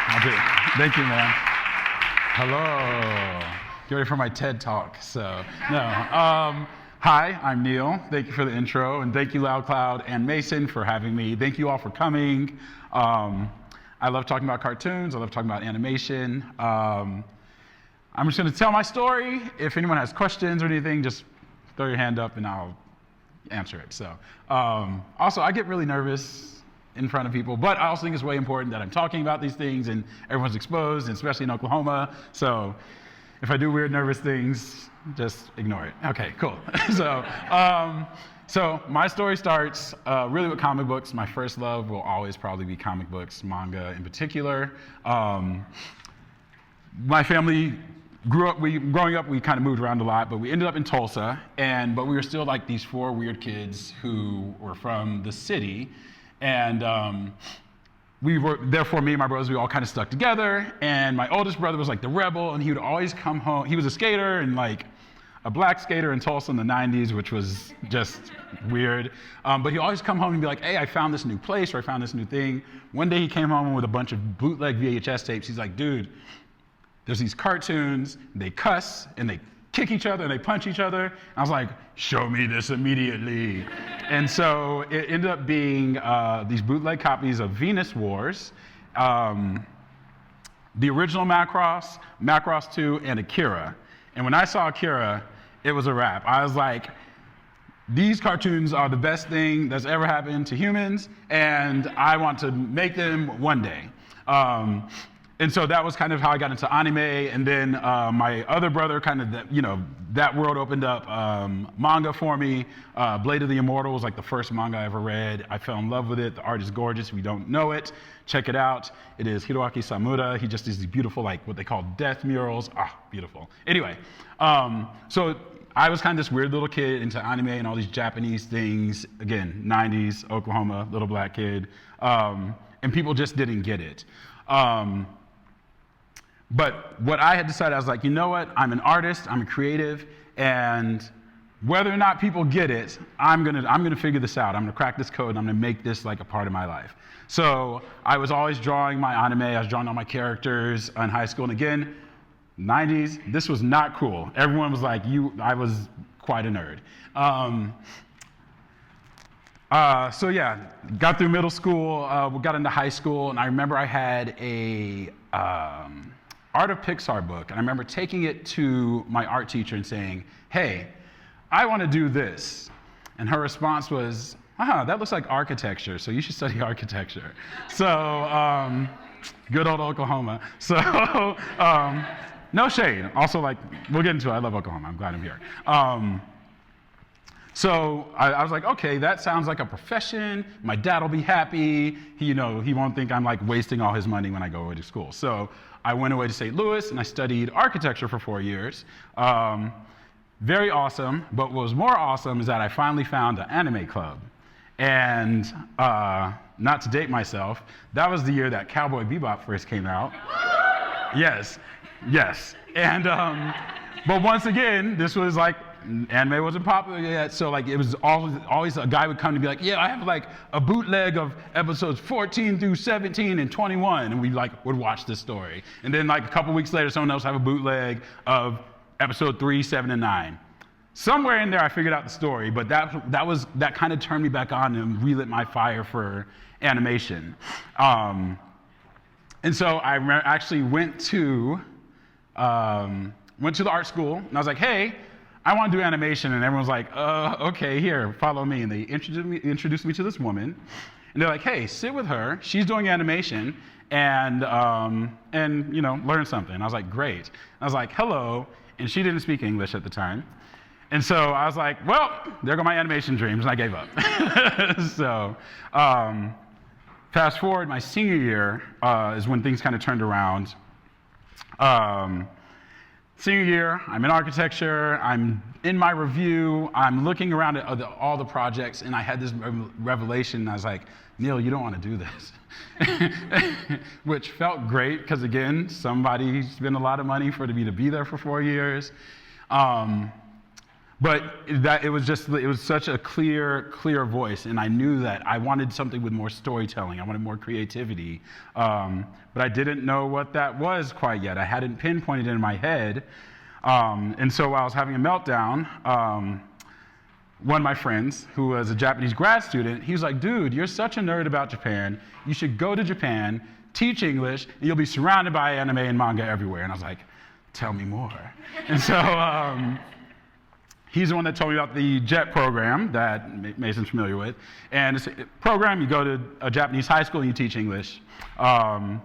I'll do it. Thank you, man. Hello. Get ready for my TED Talk. Hi, I'm Neil. Thank you for the intro, and thank you, Loud Cloud and Mason, for having me. Thank you all for coming. I love talking about cartoons. I love talking about animation. I'm just going to tell my story. If anyone has questions or anything, just throw your hand up and I'll answer it. Also, I get really nervous in front of people, but I also think it's way important that I'm talking about these things and everyone's exposed, and especially in Oklahoma. So if I do weird, nervous things, just ignore it. Okay, cool. So my story starts really with comic books. My first love will always probably be comic books, manga in particular. My family growing up, we kind of moved around a lot, but we ended up in Tulsa, but we were still like these four weird kids who were from the city. And therefore, me and my brothers, we all kind of stuck together. And my oldest brother was like the rebel, and he would always come home. He was a skater, and like a black skater in Tulsa in the 90s, which was just weird. But he'd always come home and be like, hey, I found this new place, or I found this new thing. One day he came home with a bunch of bootleg VHS tapes. He's like, dude, there's these cartoons, they cuss, and they kick each other, and they punch each other. And I was like, show me this immediately. And so it ended up being these bootleg copies of Venus Wars, the original Macross, Macross 2, and Akira. And when I saw Akira, it was a wrap. I was like, these cartoons are the best thing that's ever happened to humans, and I want to make them one day. And so that was kind of how I got into anime, and then my other brother that world opened up manga for me. Blade of the Immortal was like the first manga I ever read. I fell in love with it. The art is gorgeous. If you don't know it, check it out. It is Hiroaki Samura. He just does these beautiful, like what they call death murals. Beautiful. Anyway, so I was kind of this weird little kid into anime and all these Japanese things. Again, 90s, Oklahoma, little black kid. And people just didn't get it. But what I had decided, I was like, you know what? I'm an artist, I'm a creative, and whether or not people get it, I'm gonna figure this out. I'm gonna crack this code, and I'm gonna make this like a part of my life. So I was always drawing my anime, I was drawing all my characters in high school, and again, 90s, this was not cool. Everyone was like, I was quite a nerd. So yeah, got through middle school, we got into high school, and I remember I had a Art of Pixar book, and I remember taking it to my art teacher and saying, hey, I want to do this. And her response was, that looks like architecture, so you should study architecture. So, good old Oklahoma. So, no shade. Also, like, we'll get into it. I love Oklahoma. I'm glad I'm here. So I was like, okay, that sounds like a profession. My dad will be happy. He won't think I'm like wasting all his money when I go away to school. So I went away to St. Louis and I studied architecture for 4 years. Very awesome. But what was more awesome is that I finally found an anime club. And not to date myself, that was the year that Cowboy Bebop first came out. Yes. And but once again, this was like, anime wasn't popular yet, so like it was always a guy would come to be like, yeah, I have like a bootleg of episodes 14 through 17 and 21, and we like would watch this story. And then like a couple weeks later, someone else have a bootleg of episode 3, 7, and 9. Somewhere in there, I figured out the story, but that kind of turned me back on and relit my fire for animation. And so I actually went to the art school, and I was like, hey, I want to do animation, and everyone's like, okay, here, follow me. And they introduced me to this woman, and they're like, hey, sit with her. She's doing animation, and learn something. And I was like, great. And I was like, hello, and she didn't speak English at the time. And so I was like, well, there go my animation dreams, and I gave up. So fast forward, my senior year is when things kind of turned around. Senior year, I'm in architecture, I'm in my review, I'm looking around at all the projects, and I had this revelation, and I was like, Neil, you don't want to do this. Which felt great, because again, somebody spent a lot of money for me to be there for 4 years. But it was such a clear voice, and I knew that I wanted something with more storytelling. I wanted more creativity, but I didn't know what that was quite yet. I hadn't pinpointed it in my head, and so while I was having a meltdown, one of my friends, who was a Japanese grad student, he was like, "Dude, you're such a nerd about Japan. You should go to Japan, teach English, and you'll be surrounded by anime and manga everywhere." And I was like, "Tell me more." And so. He's the one that told me about the JET program that Mason's familiar with. And it's a program, you go to a Japanese high school and you teach English. So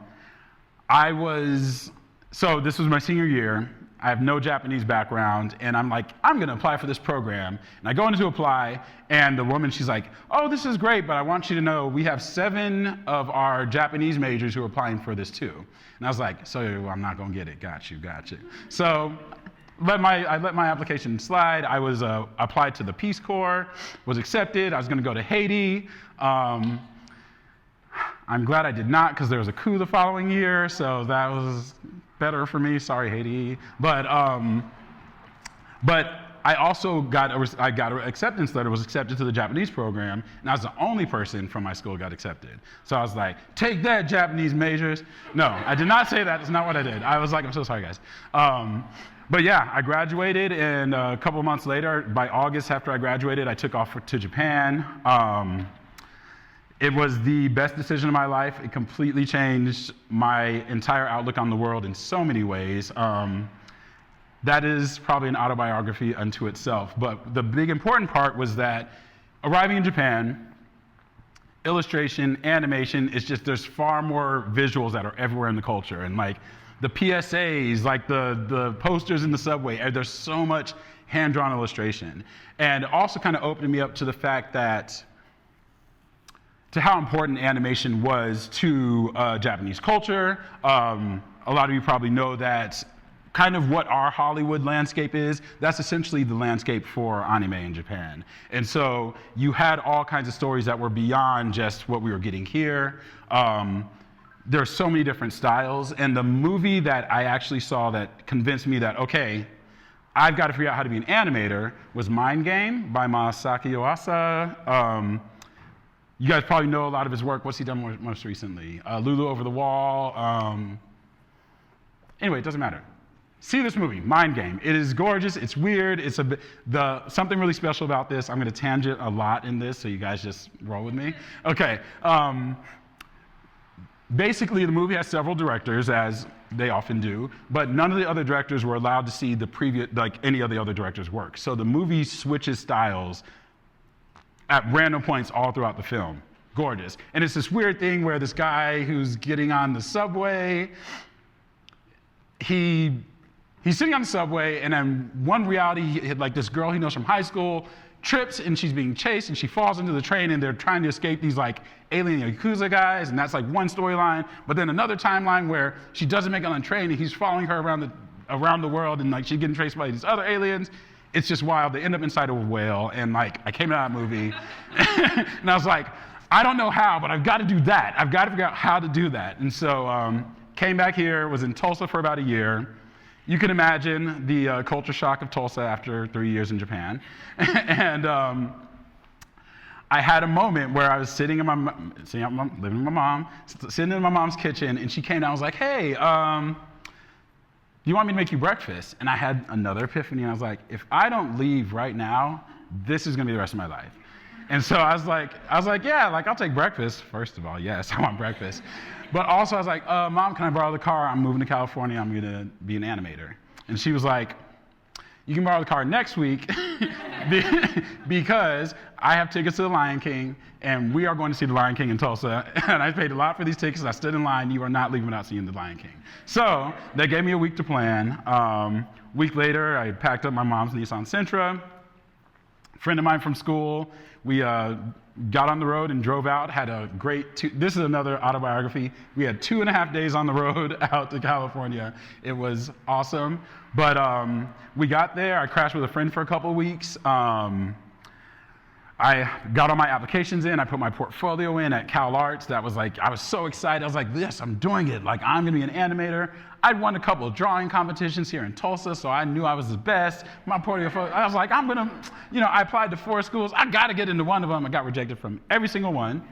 this was my senior year. I have no Japanese background, and I'm like, I'm gonna apply for this program. And I go in to apply, and the woman, she's like, "Oh, this is great, but I want you to know we have 7 of our Japanese majors who are applying for this too." And I was like, "So I'm not gonna get it, got you. So I let my application slide. I was applied to the Peace Corps, was accepted. I was gonna go to Haiti. I'm glad I did not, because there was a coup the following year, so that was better for me. Sorry, Haiti. But I also got an acceptance letter, was accepted to the Japanese program, and I was the only person from my school who got accepted. So I was like, "Take that, Japanese majors." No, I did not say that. That's not what I did. I was like, "I'm so sorry, guys." But yeah, I graduated, and a couple of months later, by August after I graduated, I took off to Japan. It was the best decision of my life. It completely changed my entire outlook on the world in so many ways. That is probably an autobiography unto itself. But the big important part was that arriving in Japan, illustration, animation, it's just there's far more visuals that are everywhere in the culture. And like the PSAs, like the posters in the subway, there's so much hand-drawn illustration. And also kind of opened me up to the fact that, to how important animation was to Japanese culture. A lot of you probably know that kind of what our Hollywood landscape is, that's essentially the landscape for anime in Japan. And so you had all kinds of stories that were beyond just what we were getting here. There's so many different styles, and the movie that I actually saw that convinced me that, okay, I've got to figure out how to be an animator was Mind Game by Masaaki Yuasa. You guys probably know a lot of his work. What's he done most recently? Lulu Over the Wall. Anyway, it doesn't matter. See this movie, Mind Game. It is gorgeous, it's weird, it's something really special about this. I'm gonna tangent a lot in this, so you guys just roll with me. Okay, basically the movie has several directors, as they often do, but none of the other directors were allowed to see the previous, like any of the other directors' work. So the movie switches styles at random points all throughout the film. Gorgeous. And it's this weird thing where this guy who's getting on the subway, he's sitting on the subway, and then one reality, like this girl he knows from high school, trips, and she's being chased, and she falls into the train, and they're trying to escape these like alien Yakuza guys, and that's like one storyline. But then another timeline where she doesn't make it on the train, and he's following her around the world, and like she's getting chased by these other aliens. It's just wild. They end up inside of a whale, and like I came out of that movie, and I was like, I don't know how, but I've got to do that. I've got to figure out how to do that. And so came back here, was in Tulsa for about a year. You can imagine the culture shock of Tulsa after 3 years in Japan. And I had a moment where I was living with my mom, sitting in my mom's kitchen, and she came down and was like, "Hey, do you want me to make you breakfast?" And I had another epiphany, and I was like, if I don't leave right now, this is gonna be the rest of my life. And so I was like, yeah, like I'll take breakfast. First of all, yes, I want breakfast. But also I was like, Mom, can I borrow the car? I'm moving to California, I'm gonna be an animator. And she was like, you can borrow the car next week because I have tickets to the Lion King, and we are going to see the Lion King in Tulsa, and I paid a lot for these tickets, and I stood in line. You are not leaving without seeing the Lion King. So they gave me a week to plan. Week later, I packed up my mom's Nissan Sentra. Friend of mine from school, we got on the road and drove out, had a great, this is another autobiography. We had 2.5 days on the road out to California. It was awesome. But we got there, I crashed with a friend for a couple of weeks. I I got all my applications in. I put my portfolio in at Cal Arts. That was like, I was so excited. I was like, yes, I'm doing it. Like, I'm going to be an animator. I'd won a couple of drawing competitions here in Tulsa, so I knew I was the best. My portfolio, I was like, I'm going to, I applied to 4 schools. I got to get into one of them. I got rejected from every single one.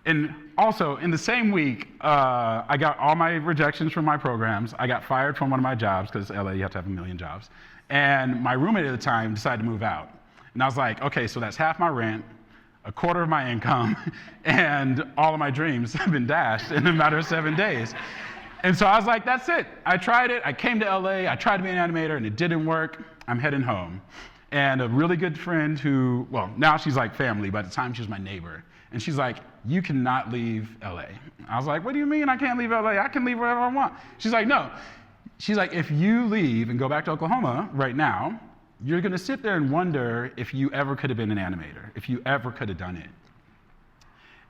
And also, in the same week, I got all my rejections from my programs. I got fired from one of my jobs, because LA, you have to have 1 million jobs. And my roommate at the time decided to move out. And I was like, okay, so that's half my rent, a quarter of my income, and all of my dreams have been dashed in a matter of 7 days. And so I was like, that's it. I tried it. I came to LA. I tried to be an animator, and it didn't work. I'm heading home. And a really good friend who, well, now she's like family, but at the time she was my neighbor. And she's like, you cannot leave LA. I was like, what do you mean I can't leave LA? I can leave wherever I want. She's like, no. She's like, if you leave and go back to Oklahoma right now, you're going to sit there and wonder if you ever could have been an animator, if you ever could have done it.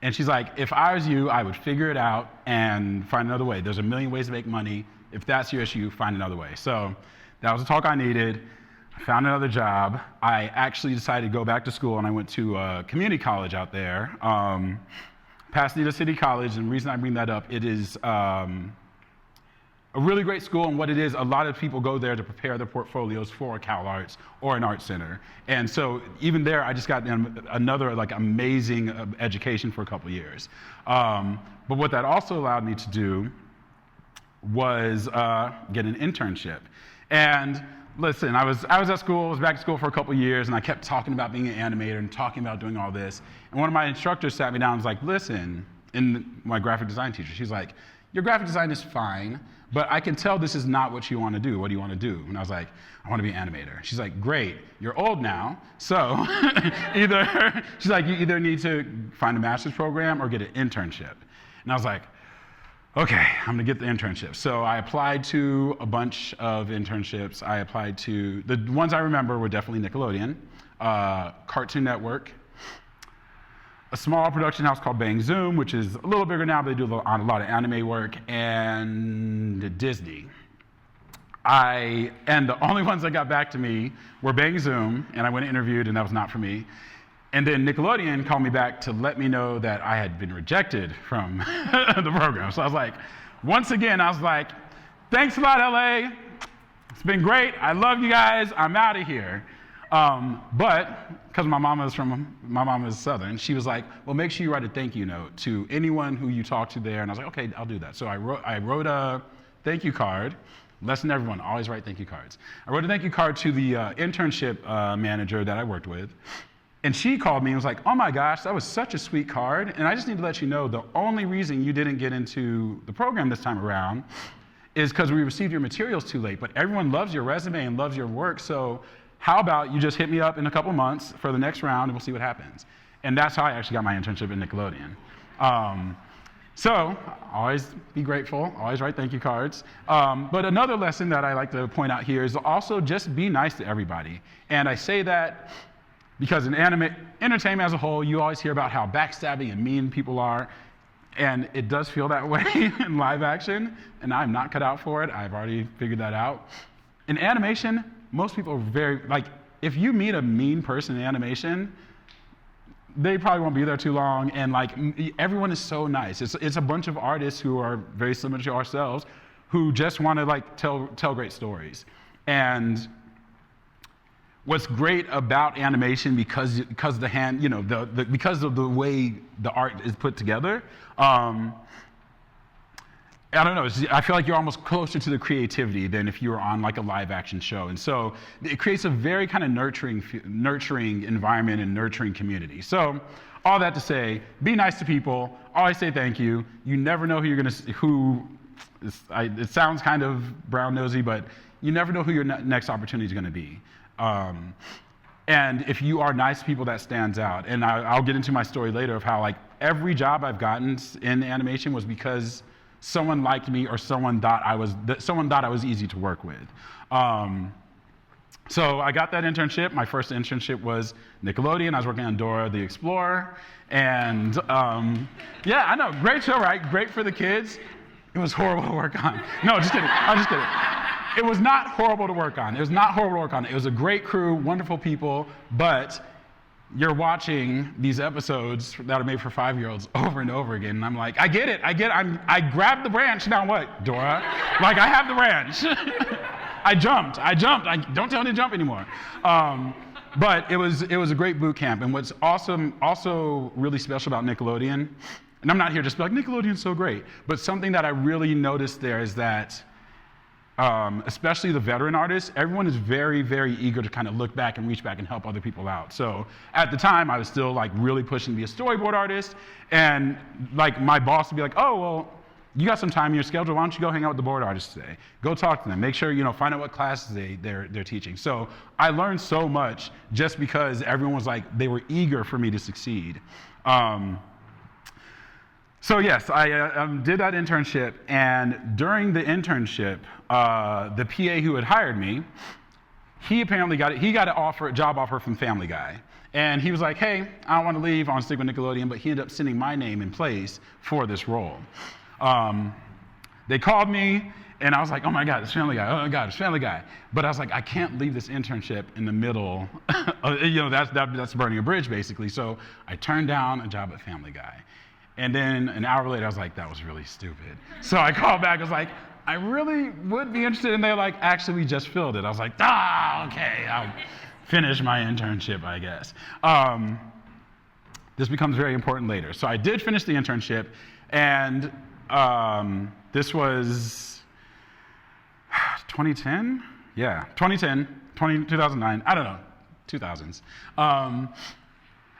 And she's like, if I was you, I would figure it out and find another way. There's 1 million ways to make money. If that's your issue, find another way. So that was the talk I needed. I found another job. I actually decided to go back to school, and I went to a community college out there, Pasadena City College. And the reason I bring that up, it is a really great school, and what it is, a lot of people go there to prepare their portfolios for Cal Arts or an art center. And so even there, I just got another like amazing education for a couple years. But what that also allowed me to do was get an internship. And listen, I was at school, I was back to school for a couple years, and I kept talking about being an animator and talking about doing all this. And one of my instructors sat me down and was like, listen, and my graphic design teacher, she's like, your graphic design is fine, but I can tell this is not what you want to do. What do you want to do? And I was like, I want to be an animator. She's like, great, you're old now, so she's like, you either need to find a master's program or get an internship. And I was like, okay, I'm gonna get the internship. So I applied to a bunch of internships. I applied to, the ones I remember were definitely Nickelodeon, Cartoon Network, a small production house called Bang Zoom, which is a little bigger now, but they do a lot of anime work, and Disney. And the only ones that got back to me were Bang Zoom, and I went and interviewed, and that was not for me. And then Nickelodeon called me back to let me know that I had been rejected from the program. So I was like, once again, I was like, thanks a lot, LA. It's been great. I love you guys. I'm out of here. But because my mama is Southern, she was like, well, make sure you write a thank you note to anyone who you talk to there. And I was like, okay, I'll do that. So I wrote a thank you card. Lesson to everyone, always write thank you cards. I wrote a thank you card to the internship manager that I worked with. And she called me and was like, oh my gosh, that was such a sweet card. And I just need to let you know the only reason you didn't get into the program this time around is because we received your materials too late. But everyone loves your resume and loves your work. So how about you just hit me up in a couple months for the next round and we'll see what happens. And that's how I actually got my internship at Nickelodeon. So always be grateful, always write thank you cards. But another lesson that I like to point out here is also just be nice to everybody. And I say that because in entertainment as a whole, you always hear about how backstabbing and mean people are. And it does feel that way in live action. And I'm not cut out for it. I've already figured that out. In animation, most people are very, like, if you meet a mean person in animation, they probably won't be there too long. And like, everyone is so nice. It's a bunch of artists who are very similar to ourselves who just want to like tell great stories. And what's great about animation, because the hand, because of the way the art is put together, I don't know, I feel like you're almost closer to the creativity than if you were on like a live action show. And so it creates a very kind of nurturing environment and nurturing community. So all that to say, be nice to people, always say thank you. You never know who you're gonna, it sounds kind of brown nosy, but you never know who your next opportunity is gonna be. And if you are nice to people, that stands out. And I'll get into my story later of how like every job I've gotten in animation was because someone liked me or someone thought I was easy to work with. So I got that internship. My first internship was Nickelodeon. I was working on Dora the Explorer. And yeah, I know, great show, right? Great for the kids. It was horrible to work on. No, just kidding. I'm just kidding. It was not horrible to work on. It was not horrible to work on. It was a great crew, wonderful people, but you're watching these episodes that are made for 5-year-olds over and over again, and I'm like, I get it. I grabbed the branch. Now what, Dora? Like, I have the branch. I jumped. Don't tell me to jump anymore. But it was a great boot camp. And what's awesome, also really special about Nickelodeon, and I'm not here just to be like, Nickelodeon's so great, but something that I really noticed there is that, especially the veteran artists, everyone is very, very eager to kind of look back and reach back and help other people out. So at the time, I was still like really pushing to be a storyboard artist, and like my boss would be like, oh, well, you got some time in your schedule, why don't you go hang out with the board artists today? Go talk to them, make sure, find out what classes they're teaching. So I learned so much just because everyone was like, they were eager for me to succeed. So yes, I did that internship, and during the internship, the PA who had hired me, he apparently got a job offer from Family Guy. And he was like, hey, I don't want to leave, I want to stick with Nickelodeon, but he ended up sending my name in place for this role. They called me, and I was like, oh my God, it's Family Guy. Oh my God, it's Family Guy. But I was like, I can't leave this internship in the middle. That's burning a bridge, basically. So I turned down a job at Family Guy. And then an hour later, I was like, that was really stupid. So I called back, I was like, I really would be interested. And they're like, actually, we just filled it. I was like, okay, I'll finish my internship, I guess. This becomes very important later. So I did finish the internship, and this was 2010? Yeah, 2009, I don't know, 2000s.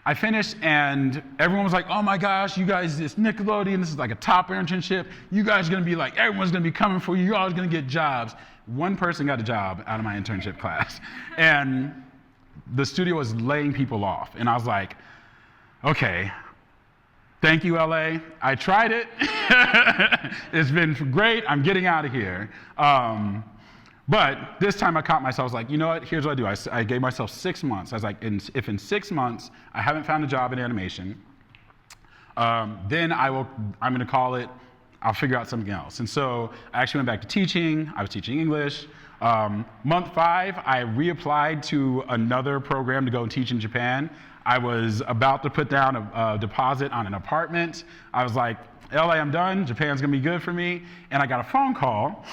I finished, and everyone was like, oh my gosh, you guys, it's Nickelodeon, this is like a top internship. You guys are gonna be like, everyone's gonna be coming for you, you're always gonna get jobs. One person got a job out of my internship class, and the studio was laying people off. And I was like, okay, thank you, LA. I tried it. It's been great. I'm getting out of here. But this time I caught myself. I was like, you know what? Here's what I do. I gave myself 6 months. I was like, if in 6 months I haven't found a job in animation, then I'm going to call it. I'll figure out something else. And so I actually went back to teaching. I was teaching English. Month 5, I reapplied to another program to go and teach in Japan. I was about to put down a deposit on an apartment. I was like, LA, I'm done. Japan's gonna be good for me. And I got a phone call.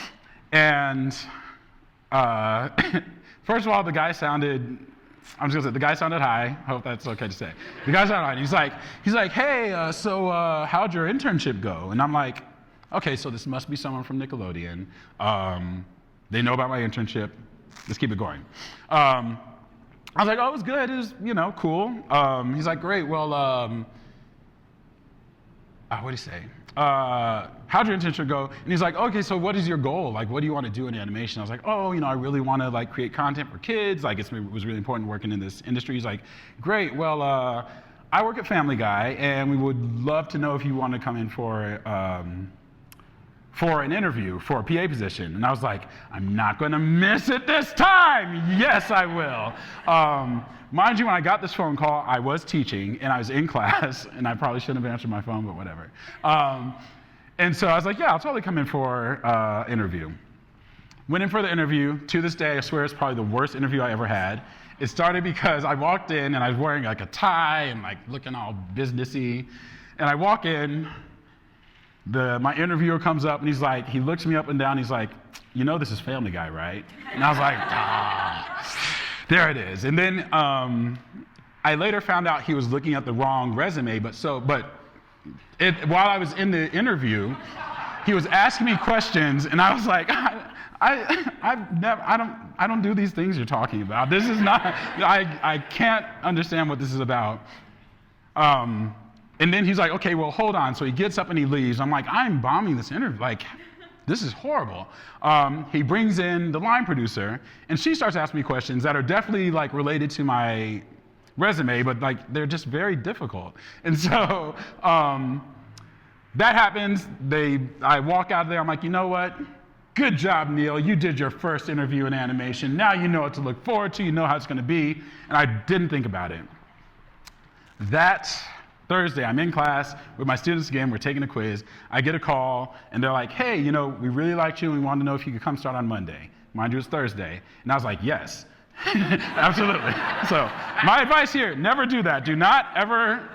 And first of all, the guy sounded high. I hope that's okay to say. The guy sounded high. He's like, hey, so how'd your internship go? And I'm like, okay, so this must be someone from Nickelodeon. They know about my internship. Let's keep it going. I was like, oh, it was good. It was, cool. He's like, great. Well, what did he say? How'd your internship go? And he's like, okay, so what is your goal? Like, what do you want to do in animation? I was like, oh, I really want to like create content for kids. Like, it was really important working in this industry. He's like, great. Well, I work at Family Guy, and we would love to know if you want to come in for an interview for a PA position. And I was like, I'm not going to miss it this time. Yes, I will. Mind you, when I got this phone call, I was teaching, and I was in class, and I probably shouldn't have answered my phone, but whatever. And so I was like, yeah, I'll totally come in for an interview. Went in for the interview. To this day, I swear it's probably the worst interview I ever had. It started because I walked in, and I was wearing like a tie and like looking all businessy. And I walk in, my interviewer comes up, and he looks me up and down, he's like, this is Family Guy, right? And I was like, there it is. And then I later found out he was looking at the wrong resume, while I was in the interview, he was asking me questions, and I was like, I don't do these things you're talking about. This is not, I can't understand what this is about. And then he's like, okay, well, hold on. So he gets up and he leaves. I'm like, I'm bombing this interview. Like, this is horrible. He brings in the line producer, and she starts asking me questions that are definitely like related to my resume, but like they're just very difficult. And so that happens. I walk out of there. I'm like, you know what? Good job, Neil. You did your first interview in animation. Now you know what to look forward to. You know how it's going to be. And I didn't think about it. That Thursday, I'm in class with my students again. We're taking a quiz. I get a call, and they're like, hey, we really liked you, and we wanted to know if you could come start on Monday. Mind you, it's Thursday. And I was like, yes. Absolutely. So my advice here, never do that. Do not ever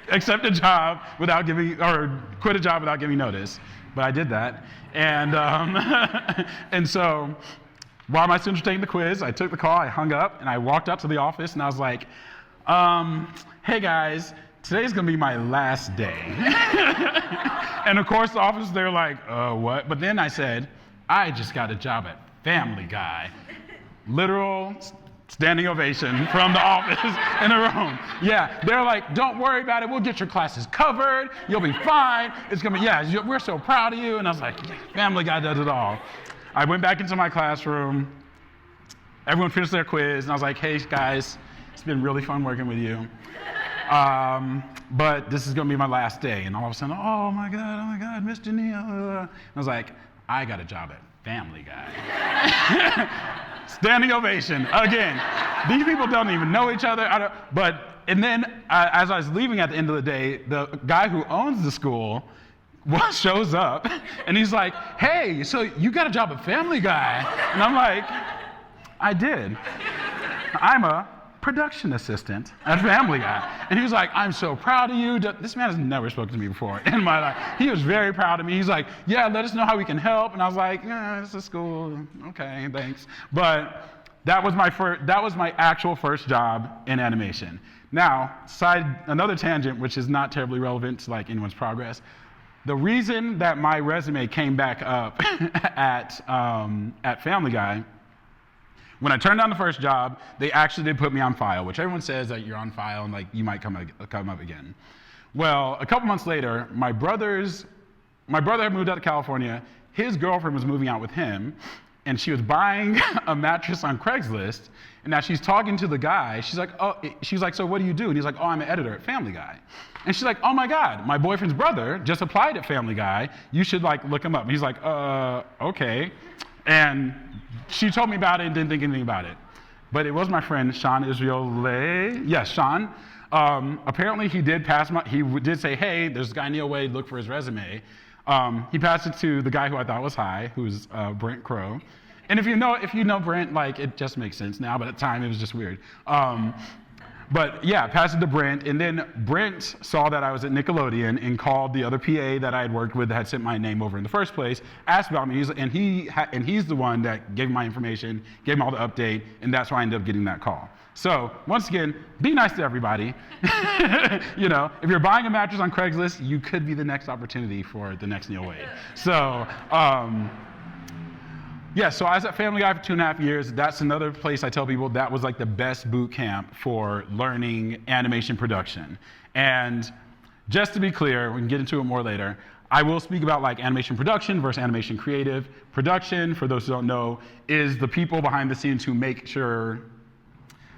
accept a job without giving, or quit a job without giving notice. But I did that. And, and so while my students were taking the quiz, I took the call, I hung up, and I walked up to the office, and I was like, hey guys, today's gonna be my last day. And of course the office, they're like, what? But then I said, I just got a job at Family Guy. Literal standing ovation from the office in the room. Yeah, they're like, don't worry about it, we'll get your classes covered, you'll be fine. It's gonna be, yeah, we're so proud of you. And I was like, Family Guy does it all. I went back into my classroom, everyone finished their quiz, and I was like, hey guys, it's been really fun working with you. But this is gonna be my last day. And all of a sudden, oh my God, Mr. Neal. I was like, I got a job at Family Guy. Standing ovation, again. These people don't even know each other. And then as I was leaving at the end of the day, the guy who owns the school shows up, and he's like, hey, so you got a job at Family Guy? And I'm like, I did. I'm a production assistant at Family Guy. And he was like, I'm so proud of you. This man has never spoken to me before in my life. He was very proud of me. He's like, yeah, let us know how we can help. And I was like, yeah, this is school. Okay, thanks. But that was my actual first job in animation. Now, another tangent, which is not terribly relevant to like anyone's progress. The reason that my resume came back up at Family Guy, when I turned down the first job, they actually did put me on file, which everyone says that you're on file and like you might come up again. Well, a couple months later, my brother had moved out to California. His girlfriend was moving out with him, and she was buying a mattress on Craigslist. And now she's talking to the guy. She's like, so what do you do? And he's like, oh, I'm an editor at Family Guy. And she's like, oh my God, my boyfriend's brother just applied at Family Guy. You should like look him up. And he's like, okay. And she told me about it and didn't think anything about it. But it was my friend, Sean Israel. Yes, Sean. Apparently he did did say, hey, there's this guy Neil Wade, look for his resume. He passed it to the guy who I thought was high, who's Brent Crow. And if you know Brent, like it just makes sense now, but at the time it was just weird. But yeah, passed it to Brent, and then Brent saw that I was at Nickelodeon and called the other PA that I had worked with that had sent my name over in the first place, asked about me, and he's the one that gave my information, gave him all the update, and that's why I ended up getting that call. So once again, be nice to everybody. You know, if you're buying a mattress on Craigslist, you could be the next opportunity for the next Neil Wade. So. Yeah, so I was at Family Guy for 2.5 years. That's another place I tell people that was like the best boot camp for learning animation production. And just to be clear, we can get into it more later, I will speak about like animation production versus animation creative. Production, for those who don't know, is the people behind the scenes who make sure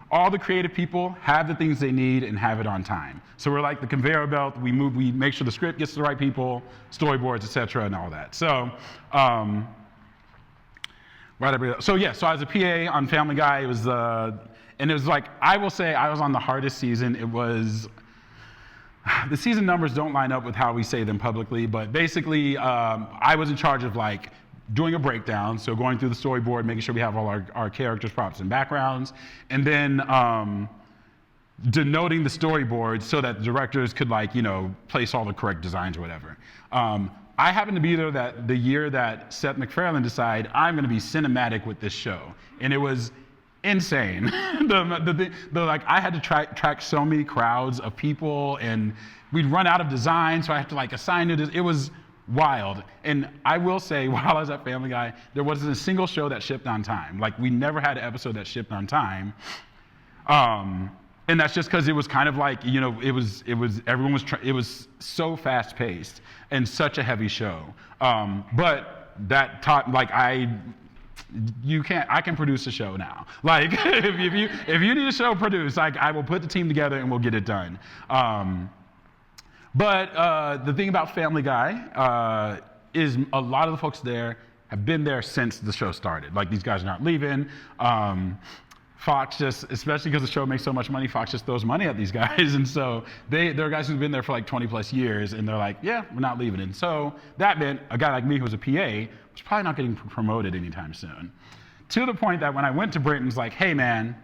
all the creative people have the things they need and have it on time. So we're like the conveyor belt. We make sure the script gets to the right people, storyboards, et cetera, and all that. So, so I was a PA on Family Guy. It was, and it was like, I will say I was on the hardest season. It was, the season numbers don't line up with how we say them publicly, but basically I was in charge of like doing a breakdown, so going through the storyboard, making sure we have all our characters, props, and backgrounds, and then denoting the storyboard so that the directors could like, place all the correct designs or whatever. I happened to be there the year that Seth MacFarlane decided I'm going to be cinematic with this show, and it was insane. Like I had to track so many crowds of people, and we'd run out of design, so I had to like assign it. It was wild. And I will say, while I was at Family Guy, there wasn't a single show that shipped on time. Like we never had an episode that shipped on time. And that's just because it was kind of like, it was so fast paced and such a heavy show. But that taught, like I can produce a show now. Like if you need a show produced, like I will put the team together and we'll get it done. But the thing about Family Guy is a lot of the folks there have been there since the show started. Like these guys are not leaving. Fox just, especially because the show makes so much money, Fox just throws money at these guys. And so there are guys who've been there for like 20 plus years, and they're like, yeah, we're not leaving. And so that meant a guy like me who was a PA was probably not getting promoted anytime soon. to the point that when I went to Brent and was like, hey man,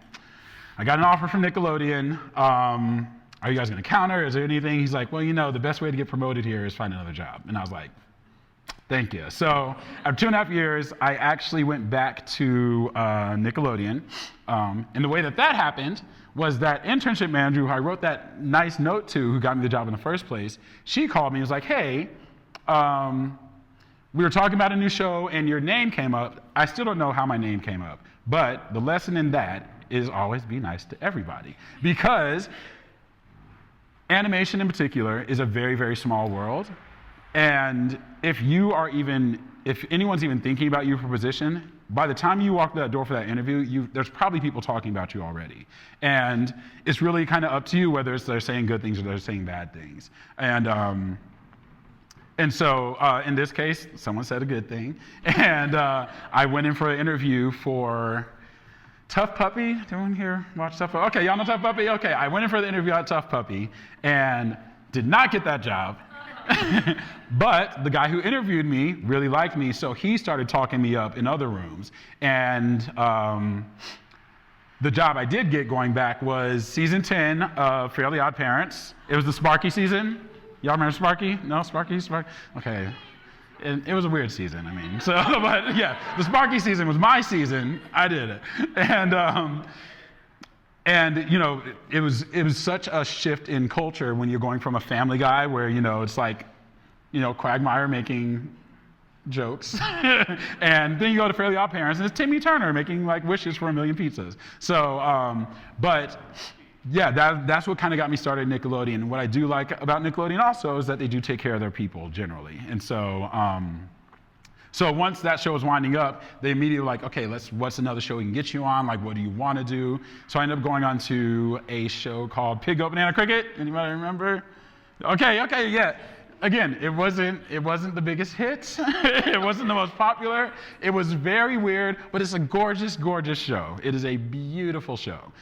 I got an offer from Nickelodeon. Are you guys going to counter? Is there anything? He's like, well, the best way to get promoted here is find another job. And I was like, thank you. So after 2.5 years, I actually went back to Nickelodeon. And the way that happened was that internship manager who I wrote that nice note to, who got me the job in the first place, she called me and was like, hey, we were talking about a new show and your name came up. I still don't know how my name came up. But the lesson in that is always be nice to everybody. Because animation in particular is a very, very small world. And if anyone's even thinking about you for a position, by the time you walk that door for that interview, there's probably people talking about you already. And it's really kind of up to you whether they're saying good things or they're saying bad things. And so in this case, someone said a good thing. And I went in for an interview for Tough Puppy. Did anyone here watch Tough Puppy? Okay, y'all know Tough Puppy? Okay, I went in for the interview at Tough Puppy and did not get that job. But the guy who interviewed me really liked me, so he started talking me up in other rooms. And the job I did get going back was season 10 of Fairly Odd Parents. It was the Sparky season. Y'all remember Sparky? No, Sparky? Okay. And it was a weird season, but yeah, the Sparky season was my season. I did it. And it was such a shift in culture when you're going from a Family Guy where, it's like, Quagmire making jokes. And then you go to Fairly Odd Parents and it's Timmy Turner making like wishes for 1 million pizzas. So, but yeah, that's what kind of got me started at Nickelodeon. And what I do like about Nickelodeon also is that they do take care of their people generally. And so, so once that show was winding up, they immediately were like, okay, what's another show we can get you on? Like, what do you want to do? So I ended up going on to a show called Pig, Goat, Banana, Cricket. Anybody remember? Okay, yeah. Again, it wasn't the biggest hit. It wasn't the most popular. It was very weird, but it's a gorgeous, gorgeous show. It is a beautiful show.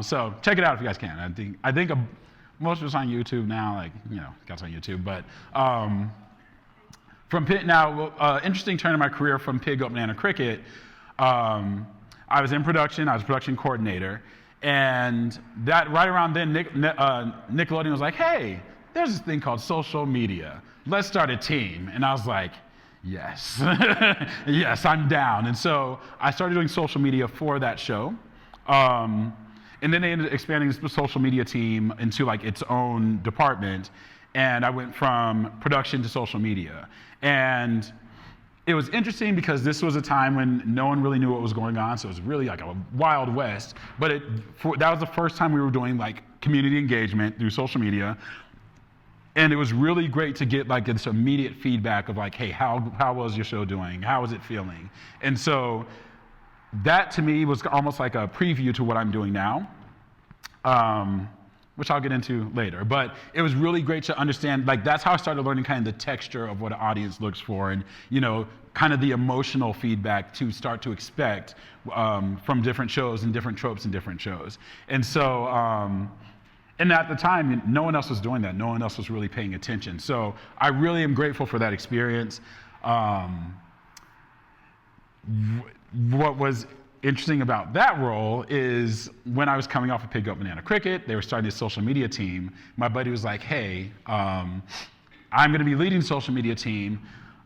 So check it out if you guys can. I think most of it's on YouTube now. It's on YouTube. But interesting turn in my career from Pig, Goat, Banana, Cricket. I was in production. I was production coordinator, and that right around then, Nickelodeon was like, hey, there's this thing called social media. Let's start a team. And I was like, yes, yes, I'm down. And so I started doing social media for that show. And then they ended up expanding the social media team into like its own department. And I went from production to social media. And it was interesting because this was a time when no one really knew what was going on. So it was really like a wild west. But that was the first time we were doing like community engagement through social media. And it was really great to get like this immediate feedback of like, hey, how was your show doing? How was it feeling? And so that to me was almost like a preview to what I'm doing now, which I'll get into later. But it was really great to understand, like that's how I started learning kind of the texture of what an audience looks for and, kind of the emotional feedback to start to expect from different shows and different tropes in different shows. And so, and at the time, no one else was doing that. No one else was really paying attention. So I really am grateful for that experience. What was interesting about that role is when I was coming off of Pig, Goat, Banana, Cricket, they were starting a social media team. My buddy was like, hey, I'm going to be leading the social media team.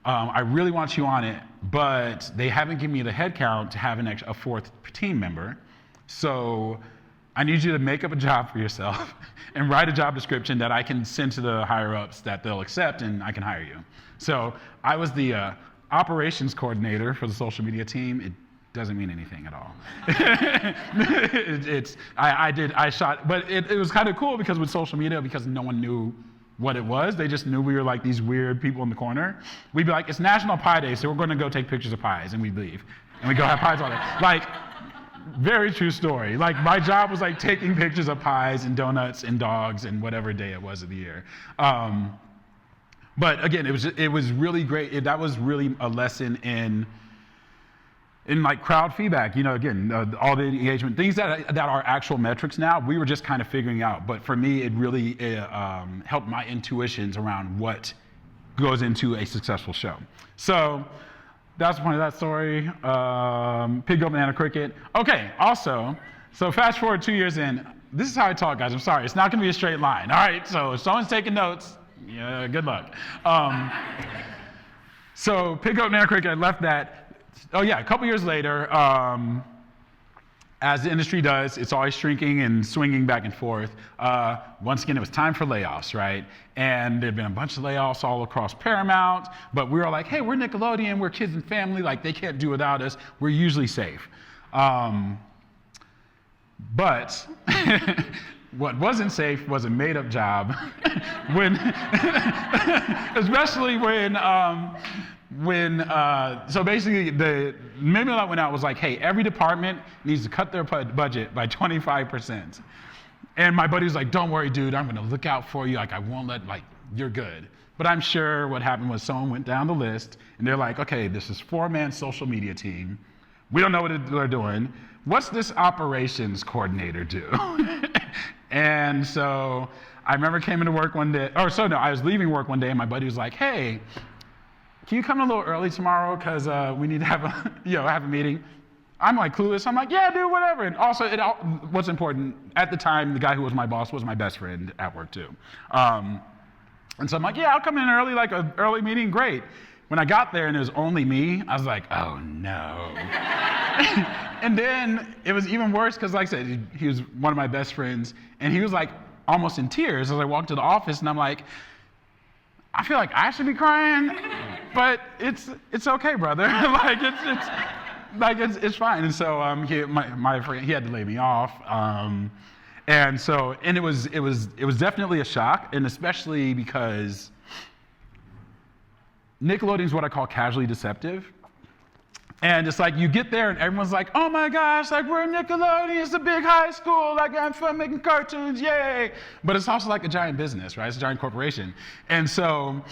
I really want you on it, but they haven't given me the headcount to have a fourth team member. So I need you to make up a job for yourself and write a job description that I can send to the higher ups that they'll accept and I can hire you. So I was the operations coordinator for the social media team. It doesn't mean anything at all. I shot, but it was kind of cool because with social media, because no one knew what it was, they just knew we were like these weird people in the corner. We'd be like, it's National Pie Day, so we're going to go take pictures of pies, and we'd leave. And we'd go have pies all day. Like, very true story. Like my job was like taking pictures of pies and donuts and dogs and whatever day it was of the year. But again, it was really great. That was really a lesson in like crowd feedback. Again, all the engagement things that are actual metrics now. We were just kind of figuring out. But for me, it really helped my intuitions around what goes into a successful show. So that's the point of that story. Pig, goat, banana, cricket. Okay, also, so fast forward 2 years in. This is how I talk, guys. I'm sorry. It's not going to be a straight line. All right, so if someone's taking notes, yeah, good luck. So pig, goat, banana, cricket, I left that. Oh, yeah, a couple years later, as the industry does, it's always shrinking and swinging back and forth. Once again, it was time for layoffs, right? And there'd been a bunch of layoffs all across Paramount, but we were like, hey, we're Nickelodeon, we're kids and family, like they can't do without us. We're usually safe. But what wasn't safe was a made-up job, especially so basically the memo that went out was like, hey, every department needs to cut their budget by 25%. And my buddy was like, don't worry, dude, I'm gonna look out for you, like I won't let, like, you're good. But I'm sure what happened was someone went down the list and they're like, okay, this is 4-man social media team. We don't know what they're doing. What's this operations coordinator do? And so I remember came into work one day, I was leaving work one day and my buddy was like, hey, can you come a little early tomorrow? Because we need to have a meeting. I'm like clueless. I'm like, yeah, dude, whatever. And also, what's important, at the time, the guy who was my boss was my best friend at work too. And so I'm like, yeah, I'll come in early, like an early meeting, great. When I got there and it was only me, I was like, oh no. And then it was even worse because, like I said, he was one of my best friends, and he was like almost in tears as I walked to the office, and I'm like, I feel like I should be crying, but it's okay, brother. Like it's fine. And so my friend, he had to lay me off, and it was definitely a shock, and especially because Nickelodeon is what I call casually deceptive. And it's like you get there and everyone's like, oh my gosh, like we're Nickelodeon, it's a big high school, like I'm fun making cartoons, yay. But it's also like a giant business, right? It's a giant corporation. And so,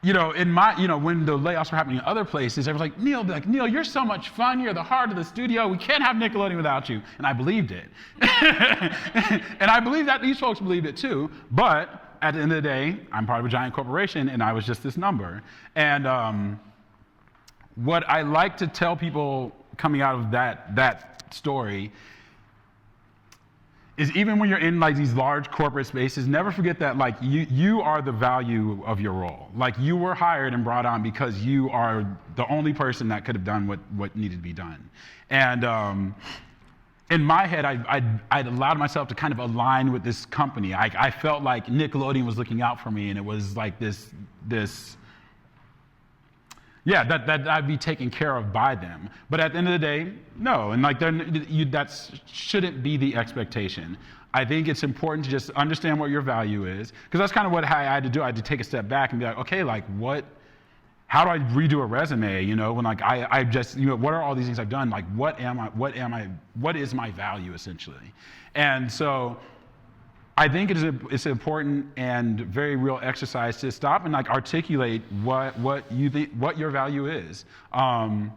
when the layoffs were happening in other places, everyone's like, Neil, you're so much fun, you're the heart of the studio, we can't have Nickelodeon without you. And I believed it. And I believe that these folks believed it too, but at the end of the day, I'm part of a giant corporation and I was just this number. And what I like to tell people coming out of that story is even when you're in like these large corporate spaces, never forget that like you are the value of your role. Like you were hired and brought on because you are the only person that could have done what needed to be done. And in my head, I'd allowed myself to kind of align with this company. I felt like Nickelodeon was looking out for me, and it was like this that I'd be taken care of by them. But at the end of the day, no, and like that shouldn't be the expectation. I think it's important to just understand what your value is, because that's kind of what I had to do. I had to take a step back and be like, okay, like how do I redo a resume? When like I just, what are all these things I've done? Like what is my value essentially? And so I think it's an important and very real exercise to stop and like articulate what you think, what your value is. And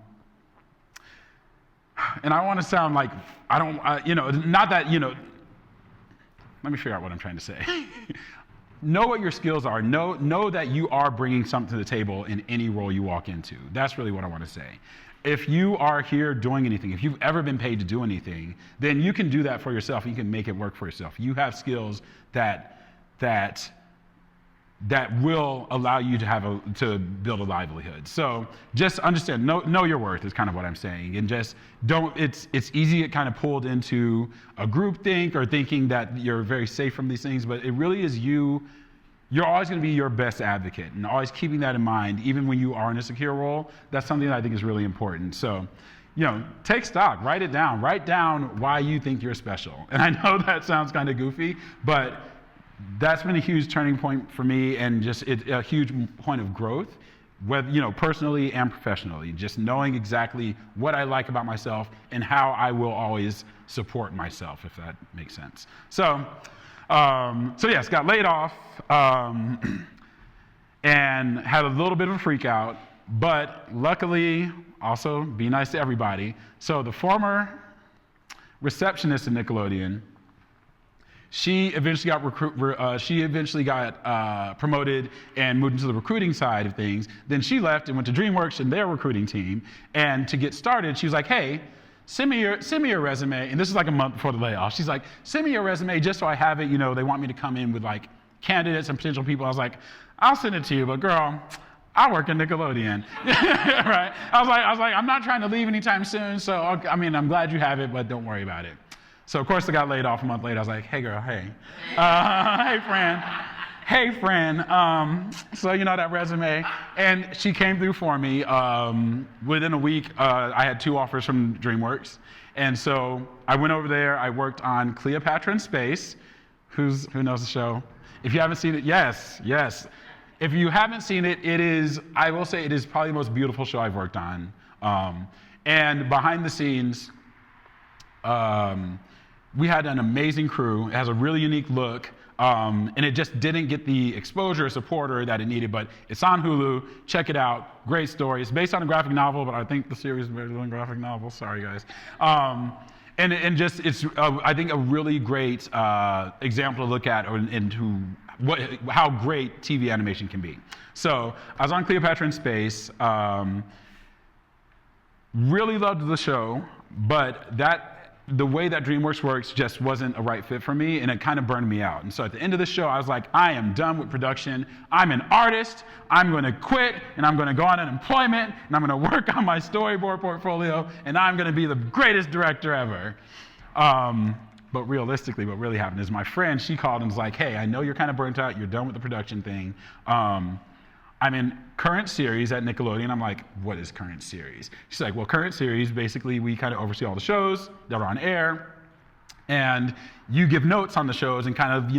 I want to sound like not that Let me figure out what I'm trying to say. Know what your skills are. Know that you are bringing something to the table in any role you walk into. That's really what I want to say. If you are here doing anything, if you've ever been paid to do anything, then you can do that for yourself. You can make it work for yourself. You have skills that will allow you to build a livelihood. So just understand, know your worth is kind of what I'm saying, and just don't. It's easy to get kind of pulled into a group think or thinking that you're very safe from these things, but it really is you. You're always going to be your best advocate, and always keeping that in mind, even when you are in a secure role. That's something that I think is really important. So, take stock, write it down. Write down why you think you're special. And I know that sounds kind of goofy, but that's been a huge turning point for me, and just a huge point of growth, whether personally and professionally. Just knowing exactly what I like about myself and how I will always support myself, if that makes sense. So yes, got laid off and had a little bit of a freak out, but luckily, also be nice to everybody. So the former receptionist at Nickelodeon, She eventually got promoted and moved into the recruiting side of things. Then she left and went to DreamWorks and their recruiting team. And to get started, she was like, hey, send me your resume. And this is like a month before the layoff. She's like, send me your resume just so I have it. They want me to come in with like candidates and potential people. I was like, I'll send it to you, but girl, I work at Nickelodeon, right? I was like, I'm not trying to leave anytime soon. So, I'm glad you have it, but don't worry about it. So of course I got laid off a month later. I was like, hey girl, hey. Hey friend. So that resume. And she came through for me. Within a week, I had 2 offers from DreamWorks. And so I went over there. I worked on Cleopatra in Space. Who knows the show? If you haven't seen it, yes. If you haven't seen it, I will say it is probably the most beautiful show I've worked on. And behind the scenes, we had an amazing crew. It has a really unique look, and it just didn't get the exposure or support that it needed, but it's on Hulu. Check it out. Great story. It's based on a graphic novel, but I think the series is better than a graphic novel. Sorry, guys. And just it's, I think, a really great example to look at into how great TV animation can be. So I was on Cleopatra in Space. Really loved the show, but the way that DreamWorks works just wasn't a right fit for me, and it kind of burned me out. And so at the end of the show, I was like, I am done with production. I'm an artist. I'm going to quit, and I'm going to go on unemployment, and I'm going to work on my storyboard portfolio, and I'm going to be the greatest director ever. But realistically, what really happened is my friend, she called and was like, hey, I know you're kind of burnt out. You're done with the production thing. I'm in current series at Nickelodeon. I'm like, what is current series? She's like, well, current series, basically we kind of oversee all the shows that are on air, and you give notes on the shows and kind of,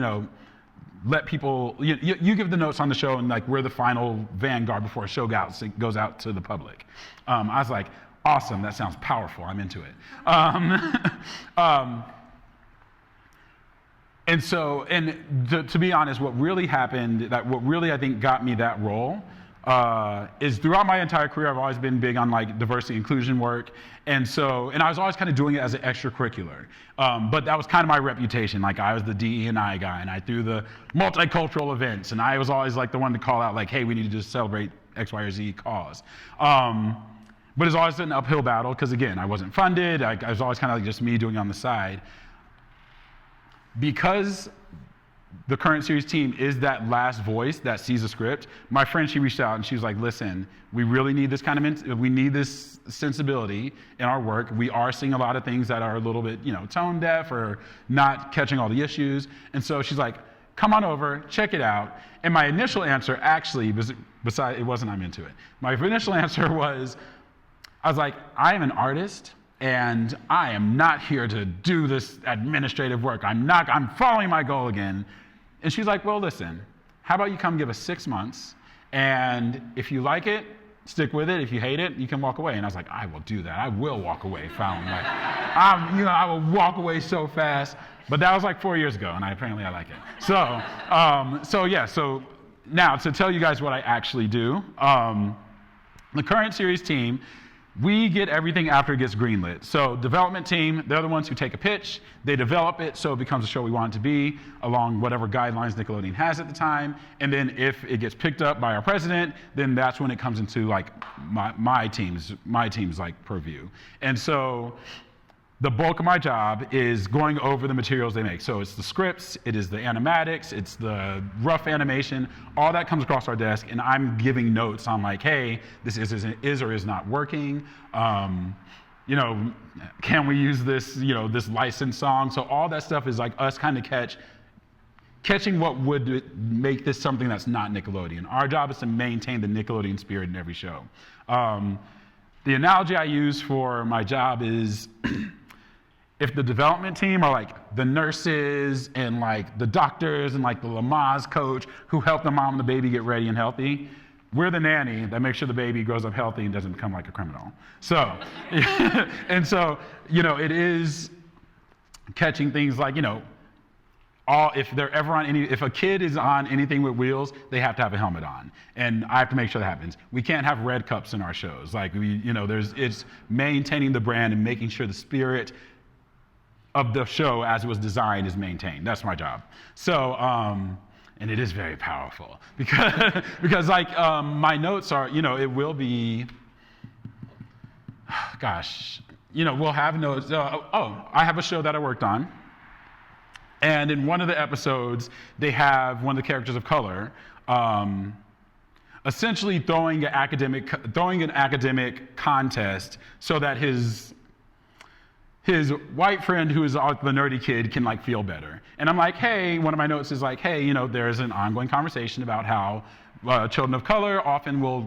let people, you give the notes on the show, and like we're the final vanguard before a show goes out to the public. I was like, awesome, that sounds powerful, I'm into it. And to be honest, what really happened, what really I think got me that role, is throughout my entire career, I've always been big on like diversity inclusion work, and I was always kind of doing it as an extracurricular. But that was kind of my reputation. Like I was the DE&I guy, and I threw the multicultural events, and I was always like the one to call out like, hey, we need to just celebrate X, Y, or Z cause. But it's always an uphill battle because again, I wasn't funded. I was always kind of like just me doing it on the side. Because the current series team is that last voice that sees the script, my friend, she reached out and she was like, listen, we really need this we need this sensibility in our work. We are seeing a lot of things that are a little bit, tone deaf or not catching all the issues. And so she's like, come on over, check it out. And my initial answer actually, it wasn't I'm into it. My initial answer was, I was like, I am an artist, and I am not here to do this administrative work. I'm following my goal again. And she's like, well, listen, how about you come give us 6 months, and if you like it, stick with it. If you hate it, you can walk away. And I was like, I will do that. I will walk away, finally. Like, I will walk away so fast. But that was like 4 years ago, and apparently I like it. So now to tell you guys what I actually do, the current series team, we get everything after it gets greenlit. So development team, they're the ones who take a pitch, they develop it so it becomes a show we want it to be, along whatever guidelines Nickelodeon has at the time. And then if it gets picked up by our president, then that's when it comes into like my team's like purview. And so the bulk of my job is going over the materials they make. So it's the scripts, it is the animatics, it's the rough animation, all that comes across our desk, and I'm giving notes on like, hey, this is or is not working. Can we use this, this licensed song? So all that stuff is like us kind of catching what would make this something that's not Nickelodeon. Our job is to maintain the Nickelodeon spirit in every show. The analogy I use for my job is, if the development team are like the nurses and like the doctors and like the Lamaze coach who help the mom and the baby get ready and healthy, we're the nanny that makes sure the baby grows up healthy and doesn't become like a criminal. So, and so, it is catching things like, if they're ever on if a kid is on anything with wheels, they have to have a helmet on. And I have to make sure that happens. We can't have red cups in our shows. Like it's maintaining the brand and making sure the spirit of the show as it was designed is maintained. That's my job. So, and it is very powerful because like my notes are, it will be, gosh, we'll have notes. I have a show that I worked on. And in one of the episodes, they have one of the characters of color essentially throwing an academic contest so that his white friend, who is the nerdy kid, can like feel better. And I'm like, hey, one of my notes is like, hey, there's an ongoing conversation about how children of color often will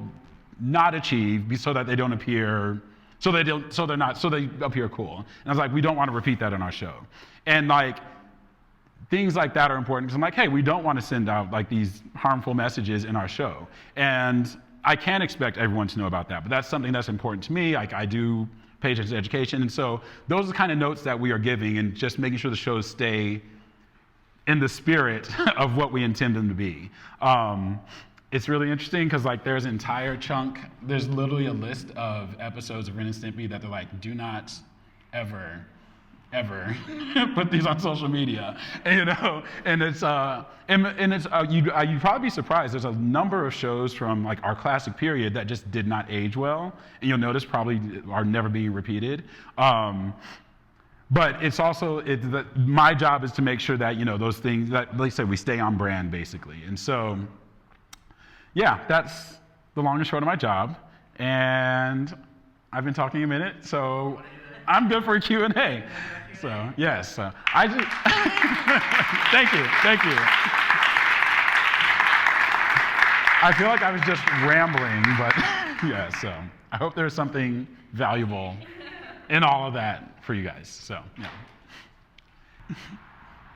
not achieve so that they don't appear, so they appear cool. And I was like, we don't want to repeat that in our show. And like, things like that are important because I'm like, hey, we don't want to send out like these harmful messages in our show. And I can't expect everyone to know about that, but that's something that's important to me. Like I do pay attention to education. And so those are the kind of notes that we are giving and just making sure the shows stay in the spirit of what we intend them to be. It's really interesting because like there's an entire chunk, there's literally a list of episodes of Ren and Stimpy that they're like, do not ever put these on social media, and it's you'd probably be surprised. There's a number of shows from like our classic period that just did not age well, and you'll notice probably are never being repeated. But it's also my job is to make sure that those things that like I said we stay on brand basically, and so yeah, that's the long and short of my job, and I've been talking a minute, so I'm good for a Q&A. So, yes. I just thank you. I feel like I was just rambling, but yeah, so I hope there's something valuable in all of that for you guys. So, yeah.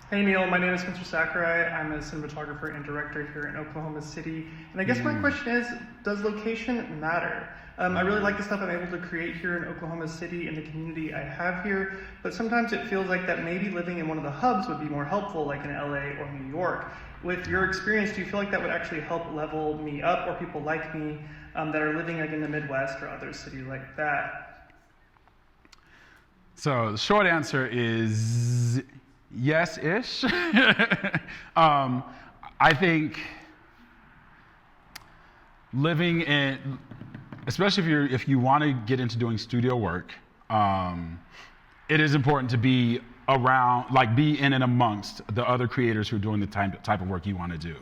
Hey Neil, my name is Spencer Sakurai. I'm a cinematographer and director here in Oklahoma City. And I guess my question is, does location matter? I really like the stuff I'm able to create here in Oklahoma City and the community I have here, but sometimes it feels like that maybe living in one of the hubs would be more helpful, like in LA or New York. With your experience, do you feel like that would actually help level me up or people like me that are living like in the Midwest or other cities like that? So the short answer is yes-ish. I think living in, especially if you want to get into doing studio work, it is important to be around, like be in and amongst the other creators who are doing the type of work you want to do.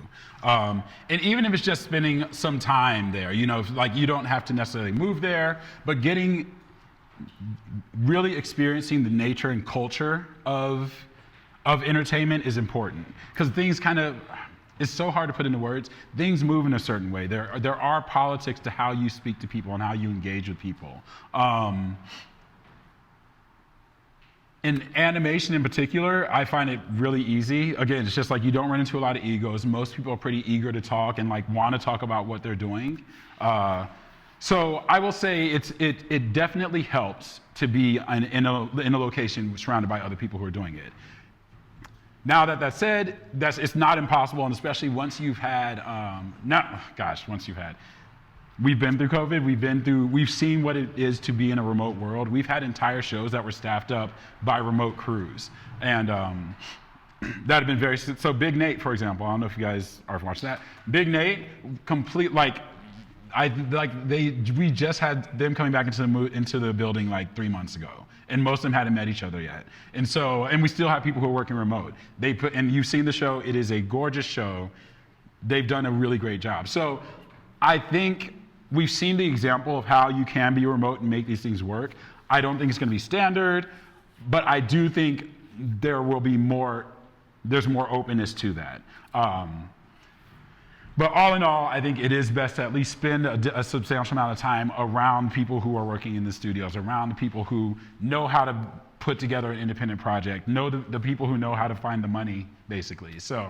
And even if it's just spending some time there, like you don't have to necessarily move there, but really experiencing the nature and culture of entertainment is important. Because things it's so hard to put into words. Things move in a certain way. There are politics to how you speak to people and how you engage with people. In animation in particular, I find it really easy. Again, it's just like you don't run into a lot of egos. Most people are pretty eager to talk and like want to talk about what they're doing. So I will say it definitely helps to be in a location surrounded by other people who are doing it. Now that said, it's not impossible, and especially once you've had, we've been through COVID, we've seen what it is to be in a remote world. We've had entire shows that were staffed up by remote crews, and that have been so Big Nate, for example, I don't know if you guys are watching that. Big Nate, we just had them coming back into the building like 3 months ago. And most of them hadn't met each other yet. And we still have people who are working remote. And you've seen the show, it is a gorgeous show. They've done a really great job. So I think we've seen the example of how you can be remote and make these things work. I don't think it's gonna be standard, but I do think there's more openness to that. But all in all, I think it is best to at least spend a substantial amount of time around people who are working in the studios, around the people who know how to put together an independent project, know the people who know how to find the money, basically. So,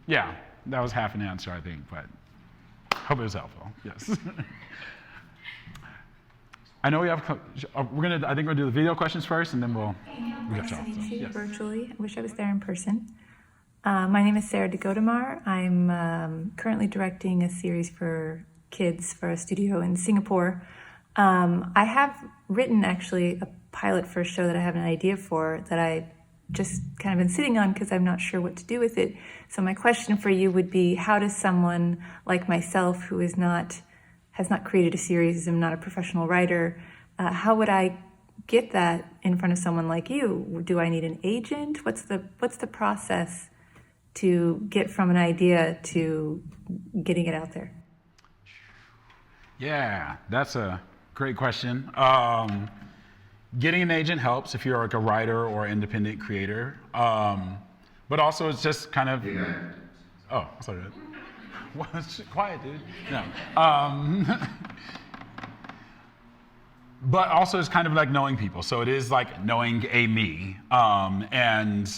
yeah, that was half an answer, I think, but hope it was helpful. Yes. I know we have. I think we're gonna do the video questions first, and then we'll. Nice to meet you virtually. I wish I was there in person. My name is Sarah DeGodemar. I'm currently directing a series for kids for a studio in Singapore. I have written actually a pilot for a show that I have an idea for that I just kind of been sitting on because I'm not sure what to do with it. So my question for you would be, how does someone like myself, who has not created a series, I'm not a professional writer, how would I get that in front of someone like you? Do I need an agent? What's the process to get from an idea to getting it out there? Yeah, that's a great question. Getting an agent helps if you're like a writer or independent creator. But also it's just kind of, oh, sorry. Quiet, dude. No. But also it's kind of like knowing people. So it is like knowing a me. And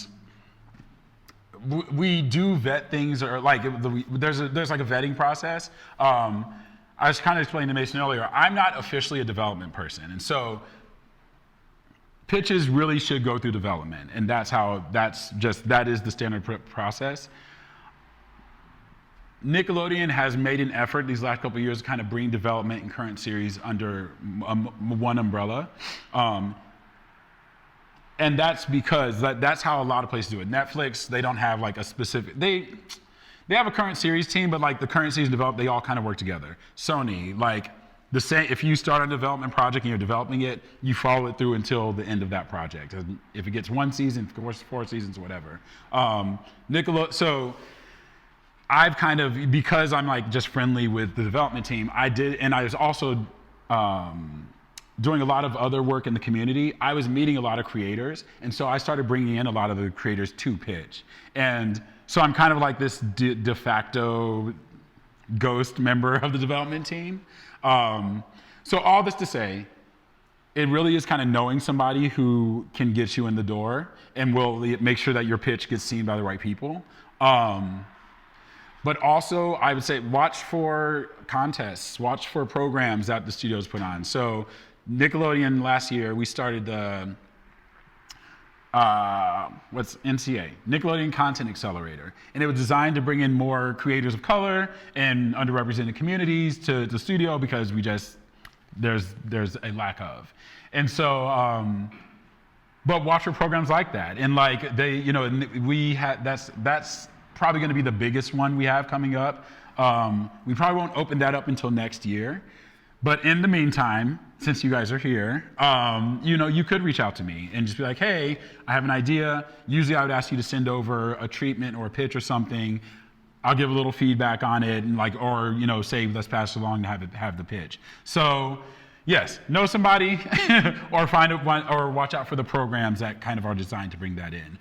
we do vet things, or like there's like a vetting process. I was kind of explaining to Mason earlier, I'm not officially a development person. And so pitches really should go through development. And that is the standard process. Nickelodeon has made an effort these last couple of years to kind of bring development and current series under one umbrella. And that's because that's how a lot of places do it. Netflix, they don't have like a specific, they have a current series team, but like the current series developed, they all kind of work together. Sony, like the same, if you start a development project and you're developing it, you follow it through until the end of that project. If it gets 1 season, of course, 4 seasons, whatever. So I've kind of, because I'm like just friendly with the development team, and I was also doing a lot of other work in the community. I was meeting a lot of creators, and so I started bringing in a lot of the creators to pitch. And so I'm kind of like this de facto ghost member of the development team. So all this to say, it really is kind of knowing somebody who can get you in the door and will make sure that your pitch gets seen by the right people. But also, I would say, watch for contests, watch for programs that the studios put on. So Nickelodeon last year, we started the, what's NCA? Nickelodeon Content Accelerator. And it was designed to bring in more creators of color and underrepresented communities to the studio because there's a lack of. And so, but watch for programs like that. And like that's probably going to be the biggest one we have coming up. We probably won't open that up until next year. But in the meantime, since you guys are here, you could reach out to me and just be like, hey, I have an idea. Usually I would ask you to send over a treatment or a pitch or something. I'll give a little feedback on it and say, let's pass it along to have the pitch. So yes, know somebody or or watch out for the programs that kind of are designed to bring that in.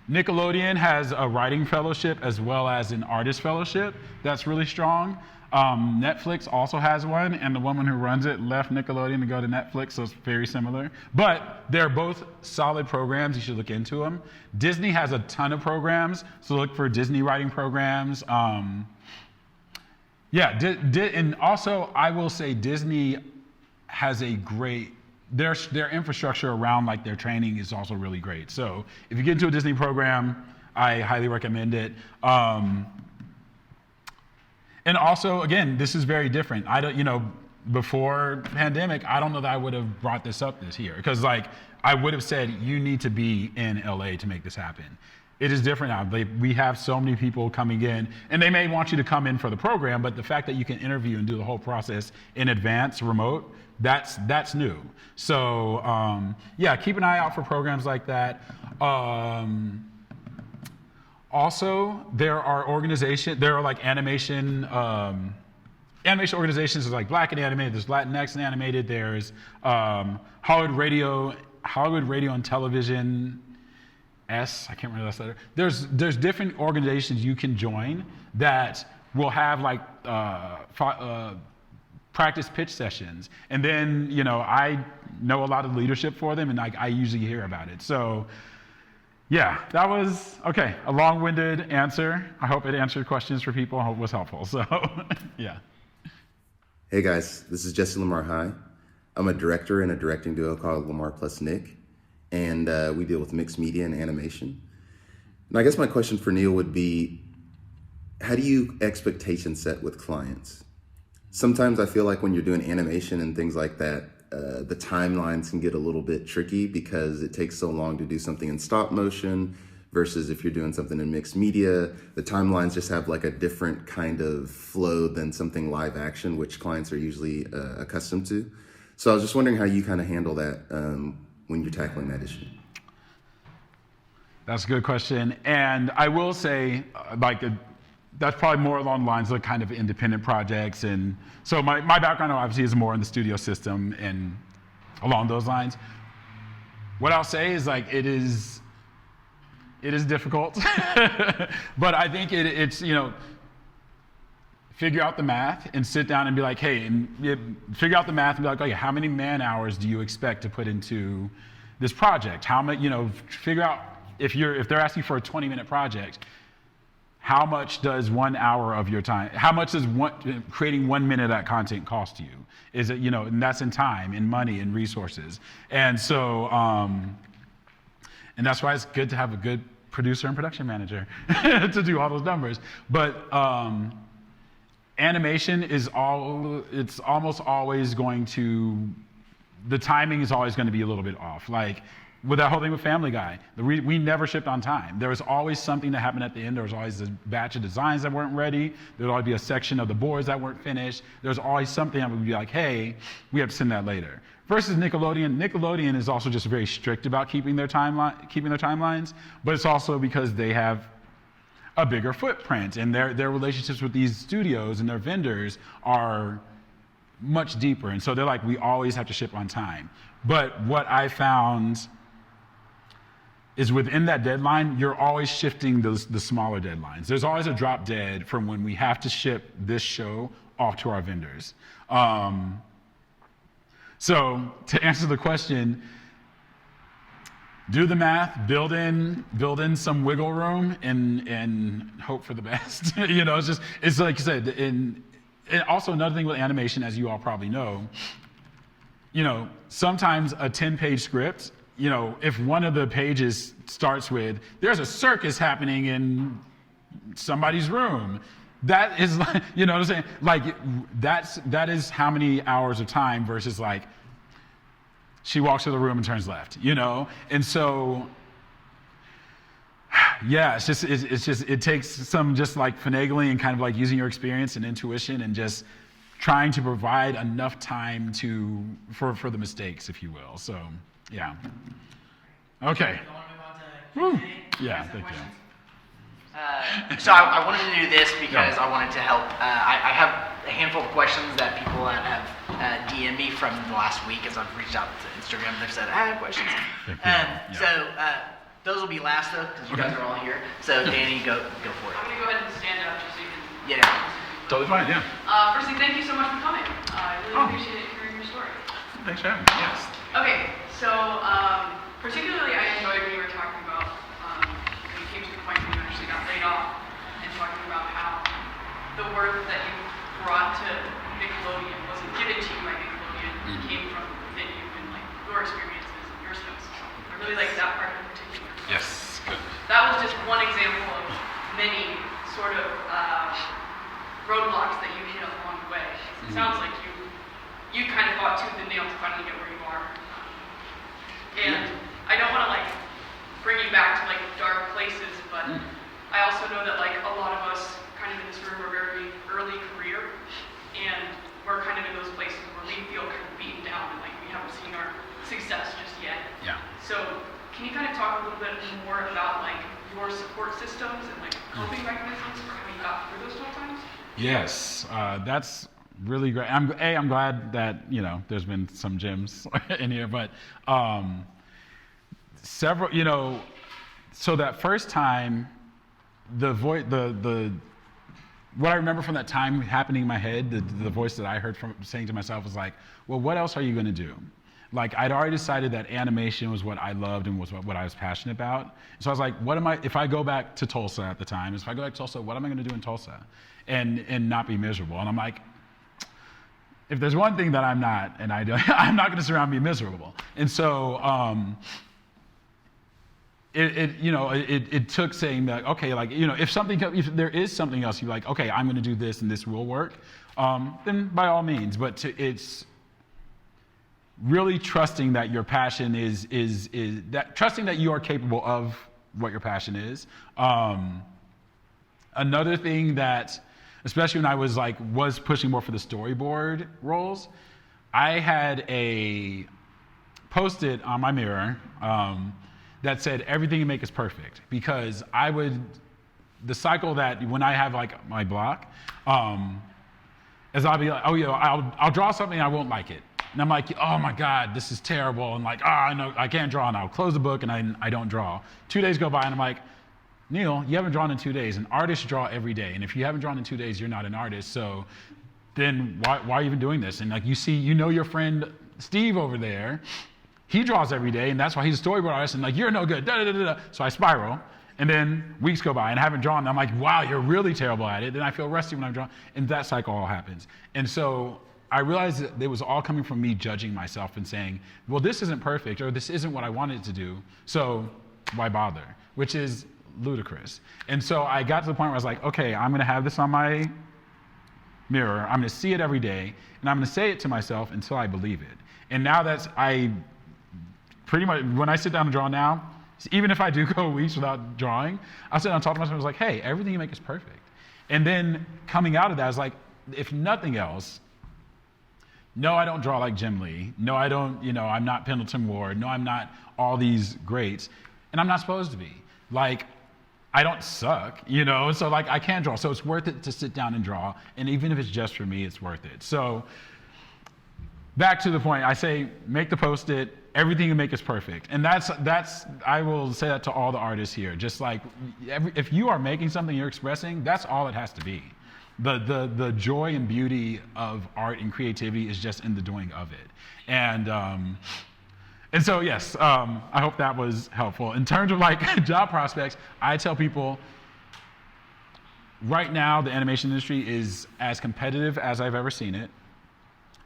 Nickelodeon has a writing fellowship as well as an artist fellowship that's really strong. Netflix also has one, and the woman who runs it left Nickelodeon to go to Netflix, so it's very similar. But they're both solid programs. You should look into them. Disney has a ton of programs, so look for Disney writing programs. And also I will say Disney has a great, their infrastructure around like their training is also really great. So if you get into a Disney program, I highly recommend it. And also, again, this is very different. Before pandemic, I don't know that I would have brought this up this year because like I would have said, you need to be in LA to make this happen. It is different now. We have so many people coming in, and they may want you to come in for the program, but the fact that you can interview and do the whole process in advance, remote, that's new. So keep an eye out for programs like that. Also, there are like animation organizations like Black and Animated, there's Latinx and Animated, there's Hollywood Radio and Television I can't remember that letter. There's different organizations you can join that will have like practice pitch sessions. And then, I know a lot of leadership for them and I usually hear about it. So yeah, that was, okay, a long-winded answer. I hope it answered questions for people. I hope it was helpful. So, yeah. Hey guys, this is Jesse Lamar High. I'm a director in a directing duo called Lamar plus Nick, and we deal with mixed media and animation. And I guess my question for Neil would be, how do you expectation set with clients? Sometimes I feel like when you're doing animation and things like that, the timelines can get a little bit tricky because it takes so long to do something in stop motion versus if you're doing something in mixed media. The timelines just have like a different kind of flow than something live action, which clients are usually accustomed to. So I was just wondering how you kind of handle that when you're tackling that issue. That's a good question. And I will say, that's probably more along the lines of kind of independent projects. And so my background obviously is more in the studio system and along those lines. What I'll say is like, it is difficult, but I think it's, figure out the math and sit down and be like, hey, and figure out the math and be like, okay, how many man hours do you expect to put into this project? How many, figure out if they're asking for a 20-minute project, how much does 1 hour of your time, how much does creating 1 minute of that content cost you? Is it, and that's in time, in money, in resources. And so, and that's why it's good to have a good producer and production manager to do all those numbers. But animation it's almost always the timing is always going to be a little bit off. Like with that whole thing with Family Guy, we never shipped on time. There was always something that happened at the end. There was always a batch of designs that weren't ready. There would always be a section of the boards that weren't finished. There was always something that would be like, hey, we have to send that later. Versus Nickelodeon is also just very strict about keeping their timelines, but it's also because they have a bigger footprint and their relationships with these studios and their vendors are much deeper. And so they're like, we always have to ship on time. But what I found is within that deadline, you're always shifting the smaller deadlines. There's always a drop dead from when we have to ship this show off to our vendors. So to answer the question, do the math, build in some wiggle room and hope for the best. It's like you said, and also another thing with animation, as you all probably know, sometimes a 10-page script, if one of the pages starts with, there's a circus happening in somebody's room, that is, what I'm saying? Like, that is how many hours of time versus like, she walks to the room and turns left, And so, yeah, it takes some just like finagling and kind of like using your experience and intuition and just trying to provide enough time for the mistakes, if you will. So, yeah. Okay. Woo. Yeah, thank you. So I wanted to do this because I wanted to help. I have a handful of questions that people have DM'd me from the last week as I've reached out to Instagram. They've said, I have questions. So those will be last though, because you guys are all here. So Danny, go for it. I'm going to go ahead and stand up just so you can... Yeah. Totally fine, yeah. Firstly, thank you so much for coming. I really appreciate hearing your story. Thanks for having me, yes. Okay, so particularly I enjoyed when you were talking about when you came to the point when you actually got laid off and talking about how the work that you brought to Nickelodeon wasn't given to you by Nickelodeon. It came from within you and like your experiences and your skills. So I really like that part in particular. Yes, good. That was just one example of many sort of roadblocks that you hit along the way. It sounds like you kind of fought tooth and nail to finally get where you are. And I don't want to like bring you back to like dark places, but I also know that like a lot of us kind of in this room are very early career, and we're kind of in those places where we feel kind of beaten down and like we haven't seen our success just yet. Yeah. So can you kind of talk a little bit more about like your support systems and like coping mechanisms for how you got through those tough times? Yes, that's really great. I'm glad that there's been some gems in here, but several, so that first time, what I remember from that time happening in my head, the voice that I heard from saying to myself was like, well, what else are you going to do? Like, I'd already decided that animation was what I loved and was what I was passionate about. So I was like, if I go back to Tulsa at the time, what am I going to do in Tulsa? And not be miserable. And I'm like, if there's one thing that I'm not, and I'm not going to surround me miserable. And so it took saying that, okay, like, if there is something else, you're like, okay, I'm going to do this and this will work, then by all means. But really trusting that your passion is that trusting that you are capable of what your passion is. Another thing that, especially when I was pushing more for the storyboard roles, I had a Post-it on my mirror that said everything you make is perfect, because the cycle that when I have like my block, is I'll be like, oh yeah, I'll draw something and I won't like it. And I'm like, oh my God, this is terrible. And like, I know I can't draw. And I'll close the book and I don't draw. 2 days go by and I'm like, Neil, you haven't drawn in 2 days. And artists draw every day. And if you haven't drawn in 2 days, you're not an artist. So then why are you even doing this? And like your friend Steve over there, he draws every day, and that's why he's a storyboard artist, and like, you're no good, da da da da. So I spiral, and then weeks go by and I haven't drawn, and I'm like, wow, you're really terrible at it. Then I feel rusty when I'm drawing, and that cycle all happens. And so I realized that it was all coming from me judging myself and saying, well, this isn't perfect, or this isn't what I wanted to do, so why bother? Which is ludicrous. And so I got to the point where I was like, okay, I'm gonna have this on my mirror, I'm gonna see it every day, and I'm gonna say it to myself until I believe it. And now pretty much, when I sit down and draw now, even if I do go weeks without drawing, I'll sit down and talk to myself, I was like, hey, everything you make is perfect. And then coming out of that, I was like, if nothing else, no, I don't draw like Jim Lee. No, I don't, I'm not Pendleton Ward. No, I'm not all these greats. And I'm not supposed to be. Like, I don't suck, so like I can draw. So it's worth it to sit down and draw. And even if it's just for me, it's worth it. So back to the point, I say, make the Post-it, everything you make is perfect. And that's I will say that to all the artists here. Just like, if you are making something you're expressing, that's all it has to be. The joy and beauty of art and creativity is just in the doing of it. And so, yes, I hope that was helpful. In terms of like job prospects, I tell people, right now, the animation industry is as competitive as I've ever seen it.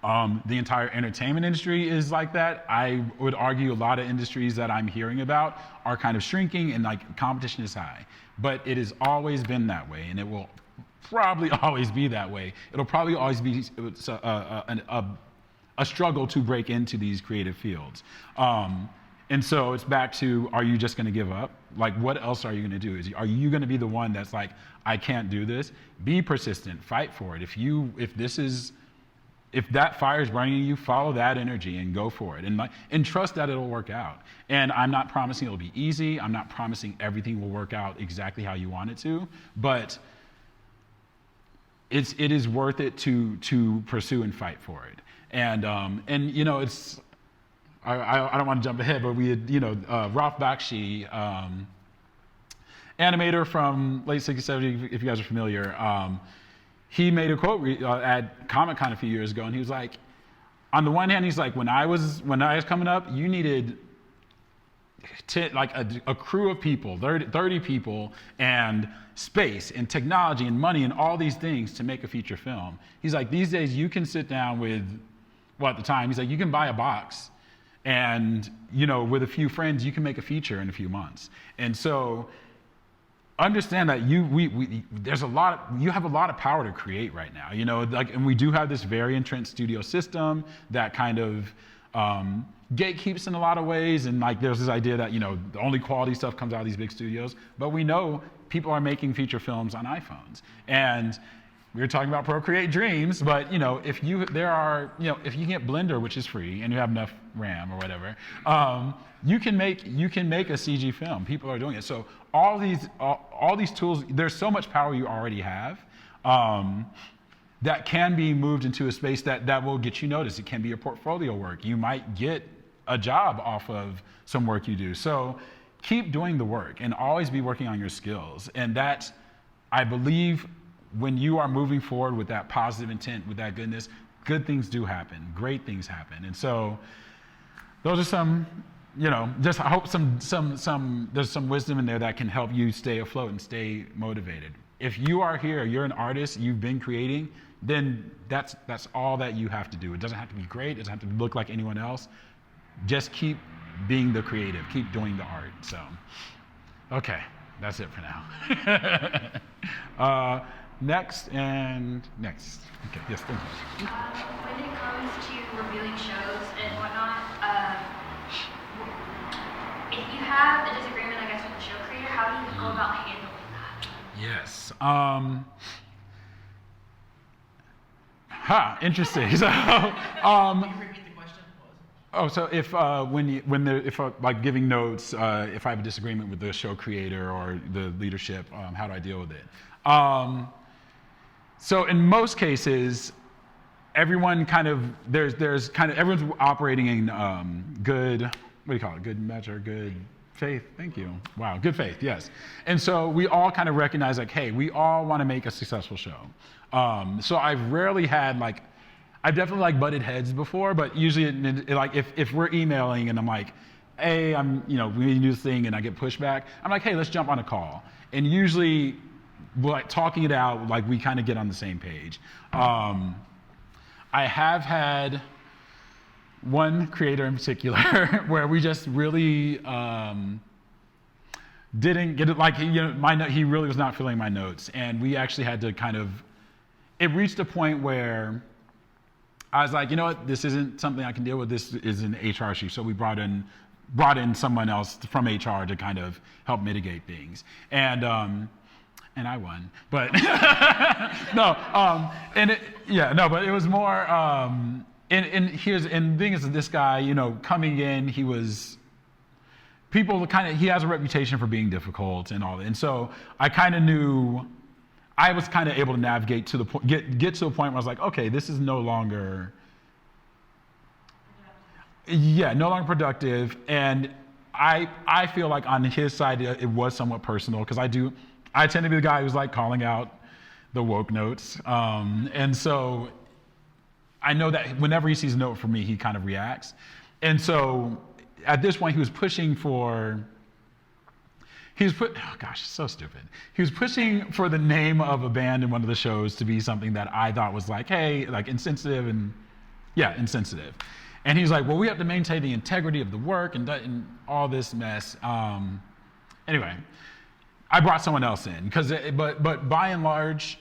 The entire entertainment industry is like that. I would argue a lot of industries that I'm hearing about are kind of shrinking, and like competition is high. But it has always been that way, and it will probably always be that way. It'll probably always be a struggle to break into these creative fields. And so it's back to, are you just gonna give up? Like, what else are you gonna do? Are you gonna be the one that's like, I can't do this? Be persistent, fight for it. If that fire is burning in you, follow that energy and go for it, and trust that it'll work out. And I'm not promising it'll be easy. I'm not promising everything will work out exactly how you want it to, but it is worth it to pursue and fight for it. And it's, I don't want to jump ahead, but we had Ralph Bakshi, animator from late 60s, 70s, if you guys are familiar. He made a quote at Comic-Con a few years ago, and he was like, on the one hand, he's like, when I was coming up, you needed a crew of people, 30 people, and space, and technology, and money, and all these things to make a feature film. He's like, these days, you can sit down with, well, at the time, he's like, you can buy a box, and, with a few friends, you can make a feature in a few months. And so, understand that you have a lot of power to create right now, and we do have this very entrenched studio system that kind of gatekeeps in a lot of ways, and like there's this idea that the only quality stuff comes out of these big studios, but we know people are making feature films on iPhones, and we were talking about Procreate Dreams, but if you can get Blender, which is free, and you have enough RAM or whatever, you can make a CG film. People are doing it. So all these tools, there's so much power you already have that can be moved into a space that will get you noticed. It can be your portfolio work. You might get a job off of some work you do. So keep doing the work and always be working on your skills. And that, I believe, when you are moving forward with that positive intent, with that goodness, good things do happen, great things happen. And so those are some, just I hope there's some wisdom in there that can help you stay afloat and stay motivated. If you are here, you're an artist, you've been creating, then that's all that you have to do. It doesn't have to be great, it doesn't have to look like anyone else. Just keep being the creative, keep doing the art. So, okay, that's it for now. Next. Okay, yes, thank you. When it comes to reviewing shows and whatnot, you have a disagreement, I guess, with the show creator, how do you go about handling that? Yes. Interesting. So, Repeat the question. so if like giving notes, if I have a disagreement with the show creator or the leadership, how do I deal with it? So in most cases, everyone kind of everyone's operating in good. What do you call it? Good measure, good faith. Thank you. Wow, good faith. Yes. And so we all kind of recognize like, hey, we all want to make a successful show. So I've rarely had I've definitely like butted heads before, but usually like if we're emailing and I'm like, hey, we need to do this thing, and I get pushback, I'm like, hey, let's jump on a call. And usually, like talking it out, like we kind of get on the same page. I have had one creator in particular where we just really didn't get it. Like he really was not filling my notes, and we actually had to kind of. It reached a point where I was like, you know what, this isn't something I can deal with. This is an HR issue. So we brought in someone else from HR to kind of help mitigate things, and I won, but no, but it was more. And the thing is that this guy, coming in, he has a reputation for being difficult and all that, and so I kind of knew. I was kind of able to navigate to the point, get to a point where I was like, okay, this is no longer productive. And I feel like on his side, it was somewhat personal because I tend to be the guy who's like calling out the woke notes. And so I know that whenever he sees a note from me, he kind of reacts. And so at this point, he was pushing for, so stupid. He was pushing for the name of a band in one of the shows to be something that I thought was like, hey, like insensitive. And he's like, well, we have to maintain the integrity of the work and all this mess. Anyway, I brought someone else in but by and large,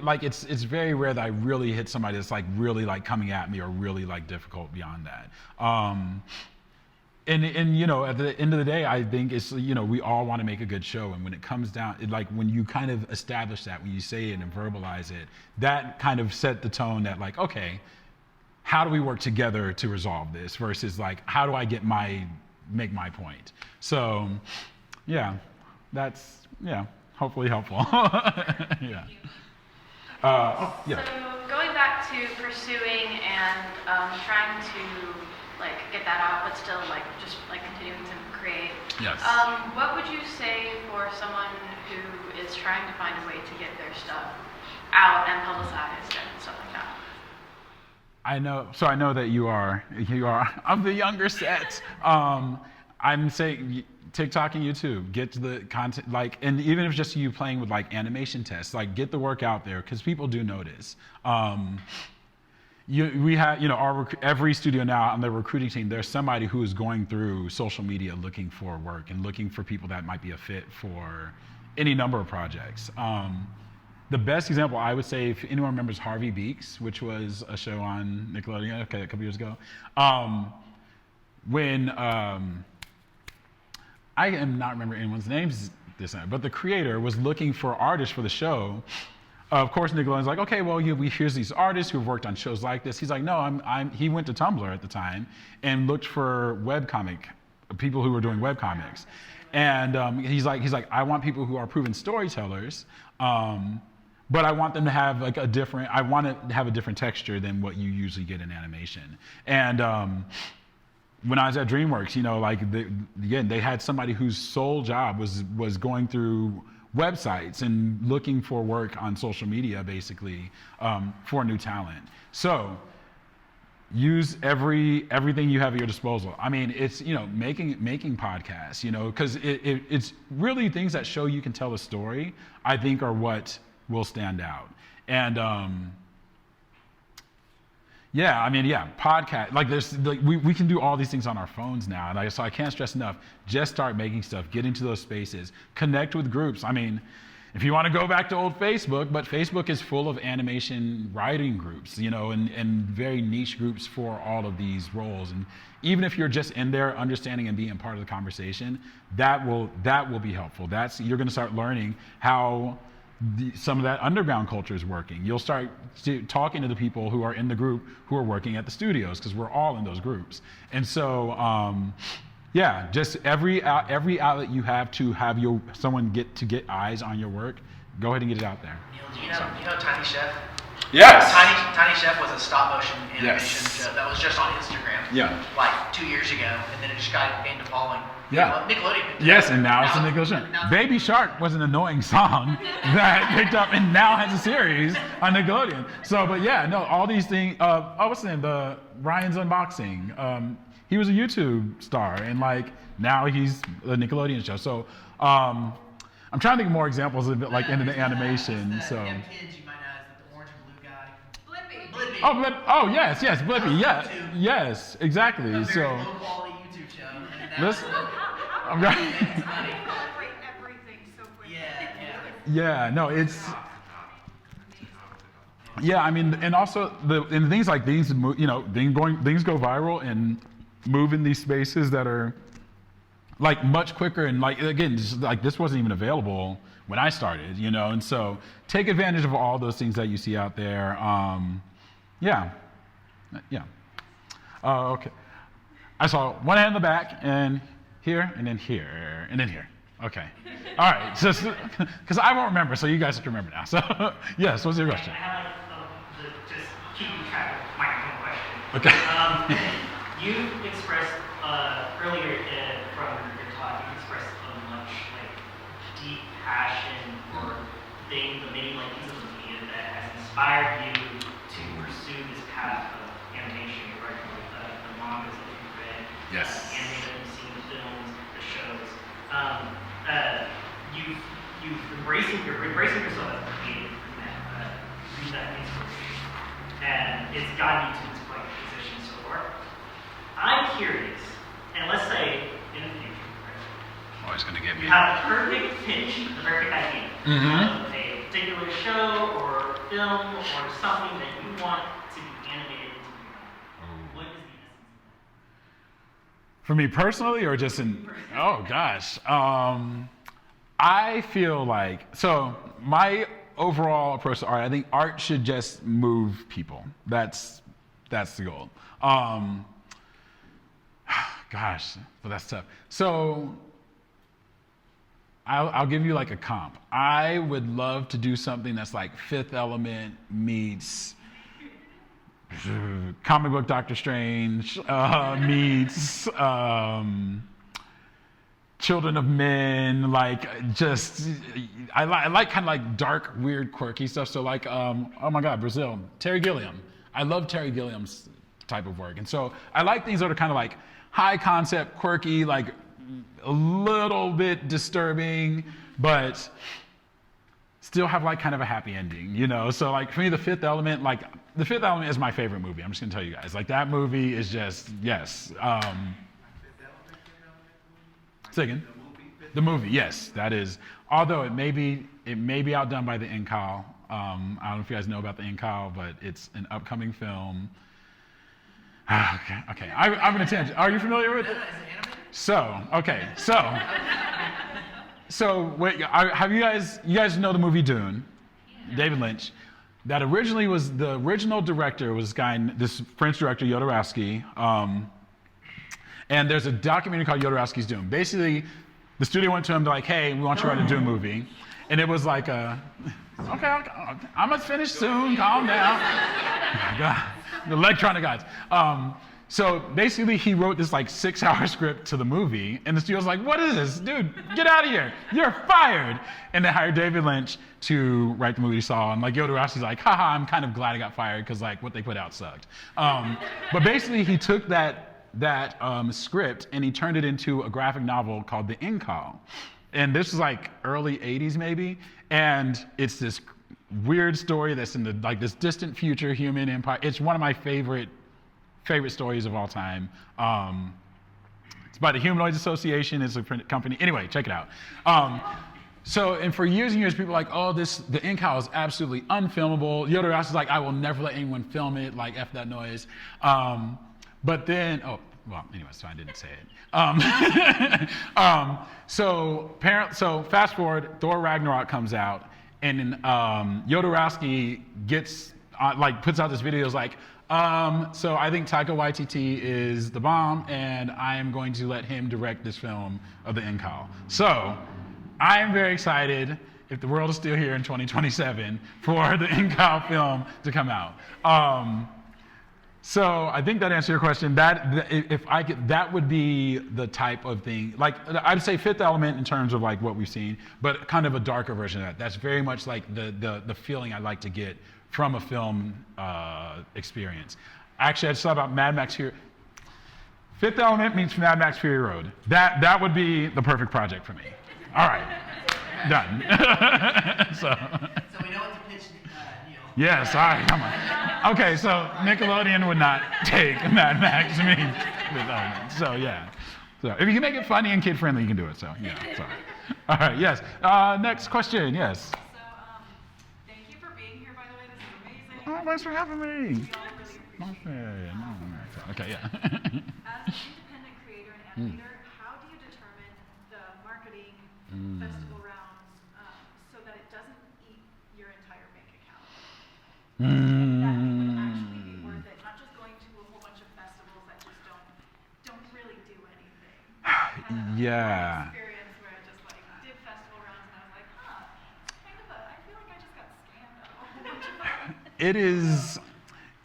like it's very rare that I really hit somebody that's like really like coming at me or really like difficult beyond that. And at the end of the day, I think it's we all want to make a good show, and when it comes down, when you kind of establish that, when you say it and verbalize it, that kind of set the tone that like, okay, how do we work together to resolve this versus like how do I make my point? So, that's hopefully helpful. Yeah. So going back to pursuing and trying to get that out, but still just continuing to create. Yes. What would you say for someone who is trying to find a way to get their stuff out and publicized and stuff like that? I know that you are of the younger set. I'm saying TikTok and YouTube, get to the content, and even if it's just you playing with animation tests, get the work out there because people do notice. We have, every studio now on the recruiting team, there's somebody who is going through social media looking for work and looking for people that might be a fit for any number of projects. The best example, I would say, if anyone remembers Harvey Beaks, which was a show on Nickelodeon a couple years ago, when I am not remembering anyone's names this time, but the creator was looking for artists for the show. Of course, Nickelodeon's like, okay, well, here's these artists who've worked on shows like this. He's like, no, he went to Tumblr at the time and looked for people who were doing webcomics. And he's like, I want people who are proven storytellers, but I want them to have I want it to have a different texture than what you usually get in animation. And when I was at DreamWorks, they had somebody whose sole job was going through websites and looking for work on social media, basically, for new talent. So use everything you have at your disposal. I mean, it's making podcasts, because it's really things that show you can tell a story, I think, are what will stand out. And podcast. We can do all these things on our phones now, and so I can't stress enough. Just start making stuff. Get into those spaces. Connect with groups. I mean, if you want to go back to old Facebook, but Facebook is full of animation writing groups, and very niche groups for all of these roles. And even if you're just in there understanding and being part of the conversation, that will be helpful. You're going to start learning how some of that underground culture is working. You'll start talking to the people who are in the group who are working at the studios, because we're all in those groups. And so, just every outlet you have to have someone get eyes on your work, go ahead and get it out there. Neil, do you know Tiny Chef? Yes. Tiny Chef was a stop motion animation show that was just on Instagram. Yeah. Like 2 years ago, and then it just got into following. Yeah. Nickelodeon. Yes, and now it's a Nickelodeon. Baby Shark was an annoying song that picked up and now has a series on Nickelodeon. So, but yeah, no, all these things. What's the name? The Ryan's Unboxing. He was a YouTube star, and now he's a Nickelodeon show. So, I'm trying to think of more examples of it, in the animation. So. Kids, you might know, is the orange and blue guy. Blippi. Blippi. Oh, yes, Blippi. Yeah, yes, exactly. A very So. low quality YouTube show. And Listen, I'm money. Celebrate everything so quickly. Yeah, no, it's. Yeah, I mean, and also and things like these, things go viral and move in these spaces that are much quicker, and again, this wasn't even available when I started, and so take advantage of all those things that you see out there. Okay. I saw one hand in the back, and here, and then here, and then here. Okay. All right. So, because I won't remember, so you guys have to remember now. So, yes. What's your question? I have just keeping track of my own question. Okay. You expressed earlier from your talk, you expressed a much deep passion for things, maybe pieces of media that has inspired you to pursue this path of animation, right? The mangas that you've read, Yes. anime that you've seen, the films, the shows. You're embracing yourself as a creative through that inspiration, and it's gotten you to this position so far. I'm curious, and let's say in the future, right, Always gonna get me. you have a perfect pitch, a perfect idea of a particular show or film or something that you want to be animated into the ground. What is the essence of that? For me personally, or just in? Oh gosh. I feel my overall approach to art. I think art should just move people. That's the goal. Gosh, but that's tough. So I'll give you a comp. I would love to do something that's Fifth Element meets comic book Doctor Strange meets Children of Men. I like kind of dark, weird, quirky stuff. So oh my God, Brazil, Terry Gilliam. I love Terry Gilliam's type of work, and so I like things that are kind of high concept, quirky, a little bit disturbing, but still have kind of a happy ending, So for me, The Fifth Element, The Fifth Element is my favorite movie. I'm just gonna tell you guys, that movie is just yes. Say again. The movie, yes, that is. Although it may be outdone by the NCAL. I don't know if you guys know about the NCAL, but it's an upcoming film. Okay. I'm gonna tangent. Are you familiar with it? So wait, have you guys know the movie Dune? Yeah. David Lynch. That originally was the original director was this French director Jodorowsky. And there's a documentary called Jodorowsky's Dune. Basically, the studio went to him hey, we want you to write a Dune movie, and it was okay, I'm gonna finish soon. Calm down. God, the electronic guys. So basically, he wrote this 6-hour script to the movie, and the studio's what is this, dude? Get out of here! You're fired! And they hired David Lynch to write the movie he saw, and Jodorowsky's haha, I'm kind of glad I got fired because what they put out sucked. But basically, he took that script and he turned it into a graphic novel called The Incal, and this was early '80s maybe, and it's this weird story that's in this distant future human empire. It's one of my favorite stories of all time. It's by the Humanoids Association. It's a print company. Anyway, check it out. So, and for years and years, people were like, oh, the in-cow is absolutely unfilmable. Yodorowski's like, I will never let anyone film it, like, F that noise. But then, anyway, so I didn't say it. So fast forward, Thor Ragnarok comes out, and then Jodorowsky puts out this video, is like, so I think Taika Waititi is the bomb, and I am going to let him direct this film of the in-cow. So I am very excited, if the world is still here in 2027, for the in-cow film to come out. So I think that answers your question. That would be the type of thing. Like, I'd say Fifth Element in terms of like what we've seen, but kind of a darker version of that. That's very much like the feeling I like to get from a film experience. Actually, I just thought about Mad Max here. Fifth Element meets Mad Max Fury Road. That would be the perfect project for me. All right, done. So we know what to pitch, Neil. Yes, all right, come on. Okay, so Nickelodeon would not take Mad Max meets Fifth Element. So yeah. So if you can make it funny and kid friendly, you can do it. So yeah. So all right, yes. Next question. Yes. So thank you for being here. By the way, this is amazing. Oh, thanks for having me. We all really appreciate it. Okay, yeah. As an independent creator and animator, how do you determine the marketing festival rounds so that it doesn't eat your entire bank account? That it would actually be worth it, not just going to a whole bunch of festivals that just don't really do anything. Yeah. Experience where I just like did festival rounds and I was like, I feel like I just got scammed out of a whole bunch of money. It is,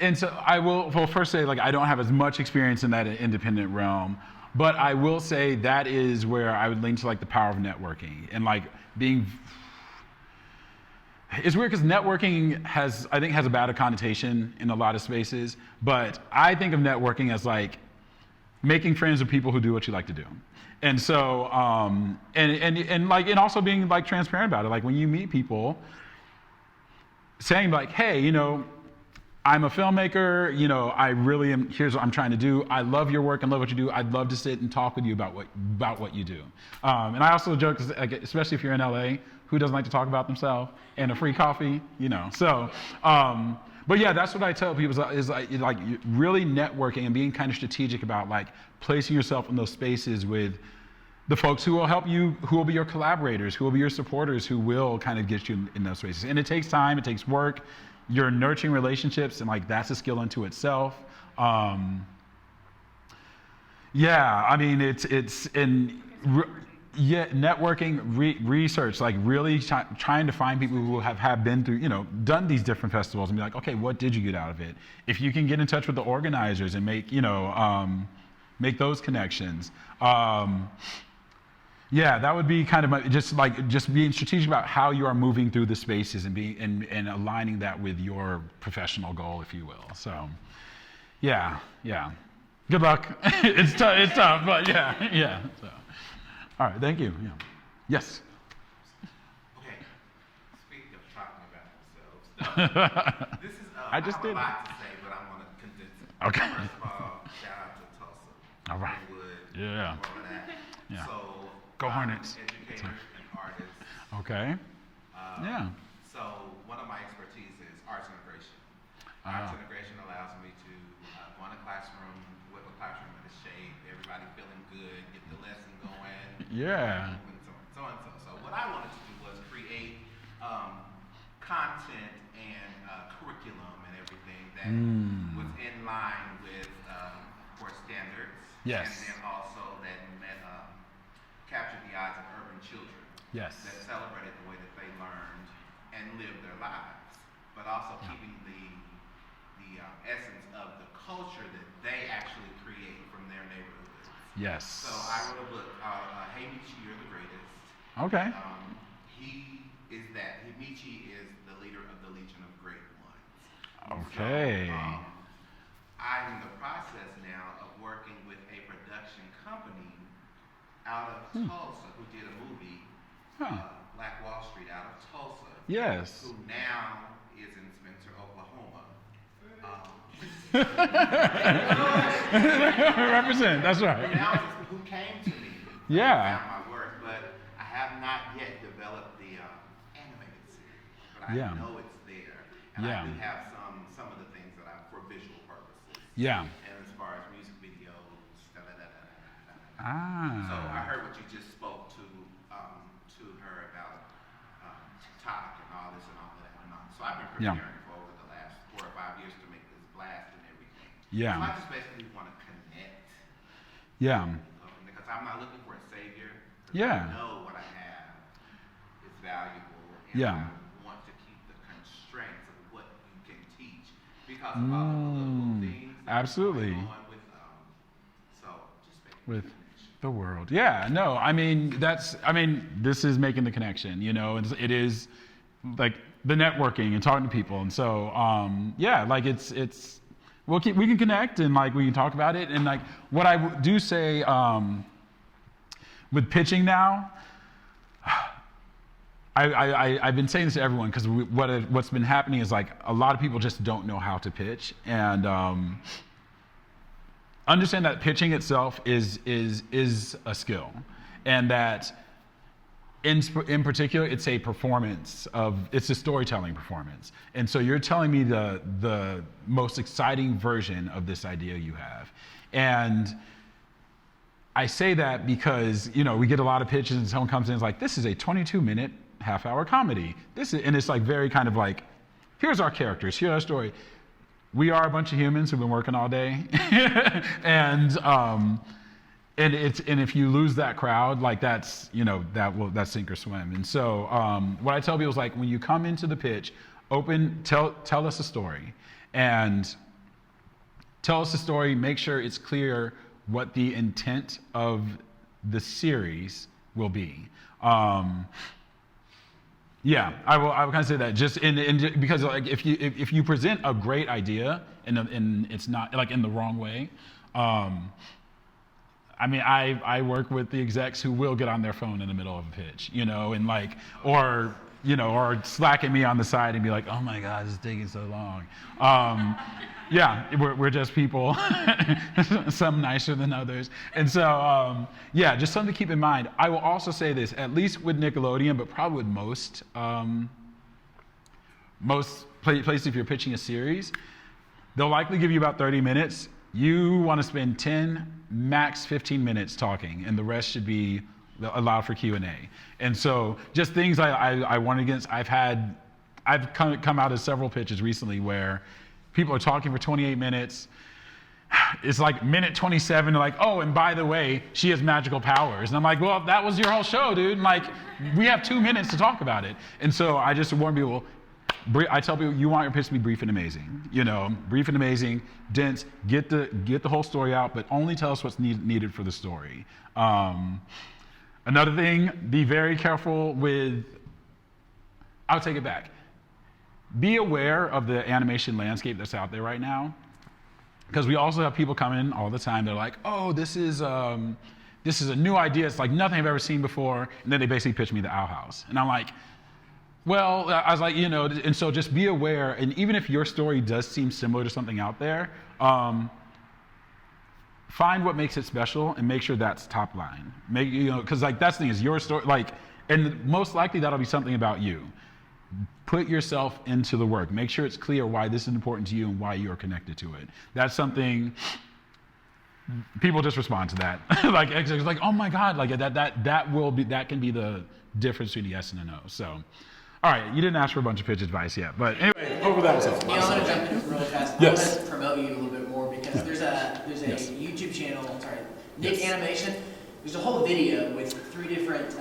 and so I will first say, like, I don't have as much experience in that independent realm, but I will say that is where I would lean to like the power of networking and like being. It's weird because networking has a bad connotation in a lot of spaces, but I think of networking as like making friends with people who do what you like to do. And so, and also being like transparent about it. Like when you meet people, saying like, hey, I'm a filmmaker, I really am, here's what I'm trying to do. I love your work and love what you do. I'd love to sit and talk with you about what you do. And I also joke, especially if you're in LA, who doesn't like to talk about themselves and a free coffee, So, but yeah, that's what I tell people is like really networking and being kind of strategic about like placing yourself in those spaces with the folks who will help you, who will be your collaborators, who will be your supporters, who will kind of get you in those spaces. And it takes time, it takes work. You're nurturing relationships, and like that's a skill unto itself. Yeah, I mean networking, research, like really trying to find people who have been through, done these different festivals and be like, okay, what did you get out of it? If you can get in touch with the organizers and make make those connections. Yeah, that would be kind of just being strategic about how you are moving through the spaces and and aligning that with your professional goal, if you will. So, yeah. Good luck. It's tough, but yeah. So, all right, thank you. Yeah. Yes. Okay. Speaking of talking about ourselves, this is I just have did. a lot to say, but I'm going to condense it. Okay. First of all, shout out to Tulsa. All right. Hollywood, Yeah. all of that. Yeah. So, Go Hornets. Educators and artists. Okay. Yeah. So one of my expertise is arts integration. Arts integration allows me to go in a classroom, whip a classroom into shape, everybody feeling good, get the lesson going. Yeah. And so and so. So what I wanted to do was create content and curriculum and everything that was in line with course standards. Yes. And then also that captured the eyes of urban children. Yes. That celebrated the way that they learned and lived their lives, but also keeping the essence of the culture that they actually create from their neighborhoods. Yes. So I wrote a book called Hey Michi, You're the Greatest. Okay. Michi is the leader of the Legion of Great Ones. Okay. So, I'm in the process now of working with a production company out of Tulsa who did a movie, Black Wall Street, out of Tulsa. Yes. Who now is in Spencer, Oklahoma. Represent. That's right. Now who came to me. Yeah. Found my work, but I have not yet developed the animated series, but I Yeah. know it's there. And Yeah. I do have some of the things that I for visual purposes. Yeah. And as far as music videos, So I Ah. heard what you just spoke to her about TikTok and all this and all that. So I've been Yeah. preparing for over the last 4 or 5 years to make this blast and everything. Yeah. So I just basically want to connect. Yeah. Because I'm not looking for a savior. Yeah. I know what I have is valuable. And Yeah. I want to keep the constraints of what you can teach because of all the political things that Absolutely. are going on with so just make With the world. Yeah, no, I mean, this is making the connection, you know, and it is like the networking and talking to people. And so, yeah, like we can connect and like we can talk about it. And like what I do say with pitching now, I've been saying this to everyone because what's been happening is like a lot of people just don't know how to pitch. And, understand that pitching itself is a skill, and that in particular it's a storytelling performance. And so you're telling me the most exciting version of this idea you have. And I say that because, you know, we get a lot of pitches and someone comes in and is like, this is a 22-minute half-hour comedy. And it's like very kind of like, here's our characters, here's our story. We are a bunch of humans who've been working all day, and if you lose that crowd, like that's, you know, that's sink or swim. And so what I tell people is like, when you come into the pitch, tell us a story, and tell us a story. Make sure it's clear what the intent of the series will be. Yeah, I will kind of say that just because like if you present a great idea and it's not like in the wrong way, I mean I work with the execs who will get on their phone in the middle of a pitch, you know, and like or slacking me on the side and be like, oh my God, this is taking so long. Yeah, we're just people, some nicer than others. And so, yeah, just something to keep in mind. I will also say this, at least with Nickelodeon, but probably with most places if you're pitching a series, they'll likely give you about 30 minutes. You want to spend 10, max 15 minutes talking, and the rest should be allowed for Q&A. And so just things I warn against, I've come out of several pitches recently where people are talking for 28 minutes. It's like minute 27, they're like, oh, and by the way, she has magical powers. And I'm like, well, that was your whole show, dude. And like, we have 2 minutes to talk about it. And so I just warn people, I tell people, you want your pitch to be brief and amazing. You know, brief and amazing, dense, get the whole story out, but only tell us what's needed for the story. Another thing, be very careful with, I'll take it back. Be aware of the animation landscape that's out there right now, because we also have people come in all the time. They're like, "Oh, this is a new idea. It's like nothing I've ever seen before." And then they basically pitch me the Owl House, and I'm like, "Well," I was like, you know, and so just be aware. And even if your story does seem similar to something out there, find what makes it special and make sure that's top line. Because like that's the thing is your story, like, and most likely that'll be something about you. Put yourself into the work. Make sure it's clear why this is important to you and why you're connected to it. That's something people just respond to that. Like it's like, oh my God, like that can be the difference between a yes and a no. So, all right, you didn't ask for a bunch of pitch advice yet, but anyway, over that was it. Neil, I'm gonna jump in really fast. Yes. I want to promote you a little bit more because there's a Yes. YouTube channel. Sorry, Nick Yes. Animation. There's a whole video with 3 different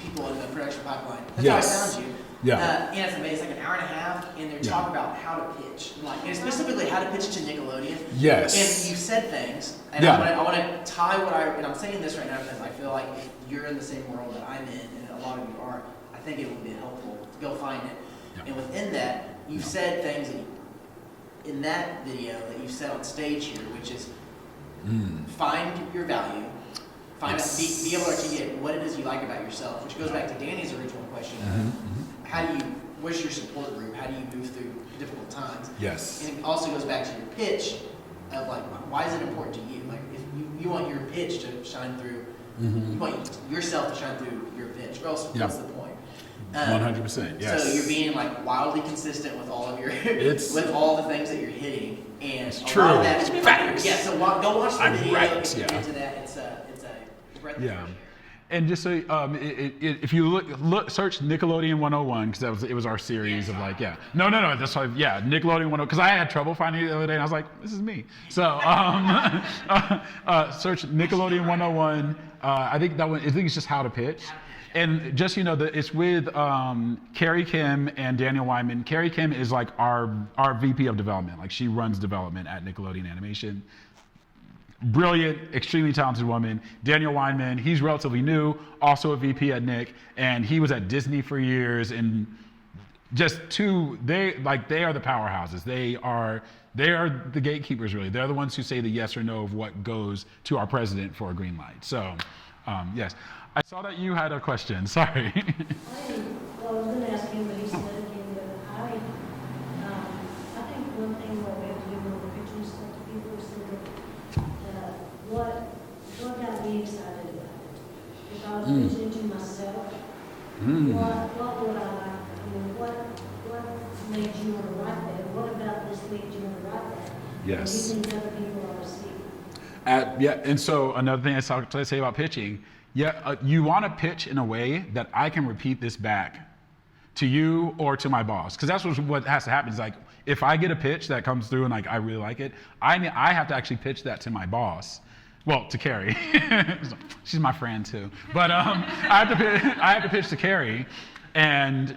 people in the production pipeline. That's Yes. how I found you. Yeah. And it's amazing. It's like an hour and a half, and they're talking about how to pitch, and specifically how to pitch to Nickelodeon. Yes. And you said things, and Yeah. I want to tie and I'm saying this right now because I feel like if you're in the same world that I'm in, and a lot of you are, I think it would be helpful to go find it. Yeah. And within that, you've said things in that video that you've said on stage here, which is find your value, be able to articulate what it is you like about yourself, which goes back to Danny's original question of what's your support group? How do you move through difficult times? Yes. And it also goes back to your pitch of like, why is it important to you? Like if you want your pitch to shine through You want yourself to shine through your pitch, or else what's the point? 100%. Yes. So you're being like wildly consistent with all of your It's- with all the things that you're hitting, and It's a true. lot of that is It's facts. Yeah. So go watch the I'm video. right, If you're yeah. into that, it's a breath of fresh air. And just so if you look search Nickelodeon 101, because it was our series of like no that's why Nickelodeon 101, because I had trouble finding it the other day and I was like, this is me. So search Nickelodeon 101. I think it's just how to pitch. And just it's with Carrie Kim and Daniel Wyman. Carrie Kim is like our VP of development. Like she runs development at Nickelodeon Animation. Brilliant, extremely talented woman. Daniel Wyman, he's relatively new, also a VP at Nick, and he was at Disney for years. And just they are the powerhouses. They are the gatekeepers, really. They're the ones who say the yes or no of what goes to our president for a green light. So, yes. I saw that you had a question. Sorry. I was going to ask him, but he said it again, but I think one thing what we have to do when we're pitching stuff to people is think of what got me excited about it. If I was pitching to myself, what would I like? What made you want to write that? What about this made you want to write that? Yes. And you think other people ought to see. And so another thing I say about pitching, you want to pitch in a way that I can repeat this back to you or to my boss, because that's what has to happen. Is like if I get a pitch that comes through and like I really like it, I have to actually pitch that to my boss. Well, to Carrie, she's my friend too. But I have to pitch to Carrie, and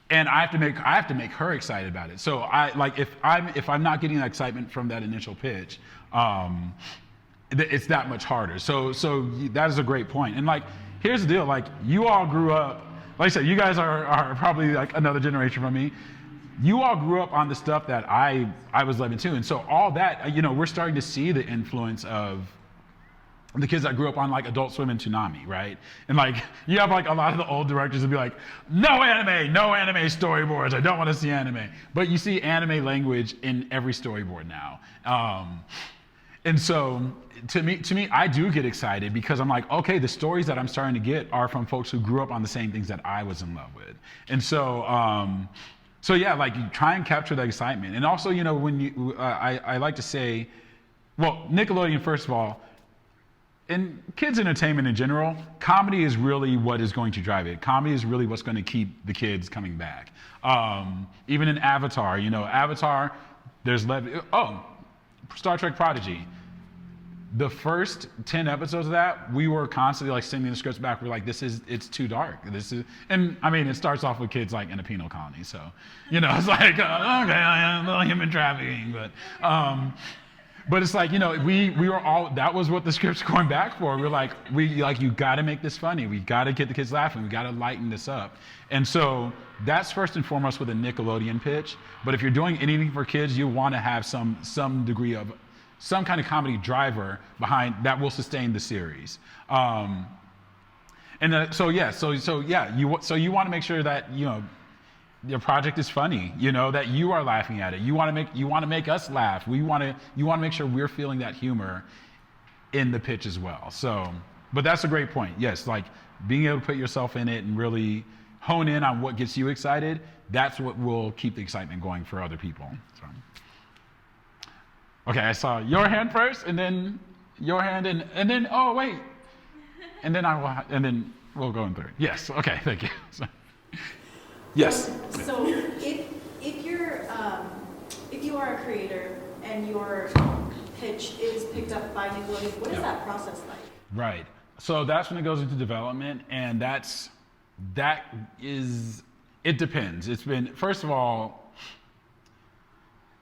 I have to make her excited about it. So if I'm not getting that excitement from that initial pitch, it's that much harder. So that is a great point. And like, here's the deal. Like, you all grew up, like I said, you guys are probably like another generation from me. You all grew up on the stuff that I was living too. And so all that, we're starting to see the influence of the kids that grew up on like Adult Swim and Toonami, right? And like, you have like a lot of the old directors that be like, no anime storyboards, I don't want to see anime. But you see anime language in every storyboard now. And so to me, I do get excited because I'm like, okay, the stories that I'm starting to get are from folks who grew up on the same things that I was in love with. And so, like you try and capture that excitement. And also, when I like to say, well, Nickelodeon, first of all, in kids entertainment in general, comedy is really what is going to drive it. Comedy is really what's going to keep the kids coming back. Even in Avatar, there's Star Trek Prodigy. The first 10 episodes of that, we were constantly like sending the scripts back. We're like, it's too dark. And I mean, it starts off with kids like in a penal colony. So, it's like, okay, a little human trafficking, but it's like, we were all, that was what the script's going back for. We're like, you got to make this funny. We got to get the kids laughing. We got to lighten this up. And so that's first and foremost with a Nickelodeon pitch. But if you're doing anything for kids, you want to have some degree of some kind of comedy driver behind that will sustain the series. You want to make sure that, your project is funny, that you are laughing at it. You want to make us laugh. You want to make sure we're feeling that humor in the pitch as well. So, but that's a great point. Yes, like being able to put yourself in it and really hone in on what gets you excited. That's what will keep the excitement going for other people. So. Okay, I saw your hand first, and then your hand, and then oh wait, and then we'll go in third. Yes. Okay. Thank you. So, yes. So if you are a creator and your pitch is picked up by Nickelodeon, what is that process like? Right. So that's when it goes into development, and it depends. It's been, first of all,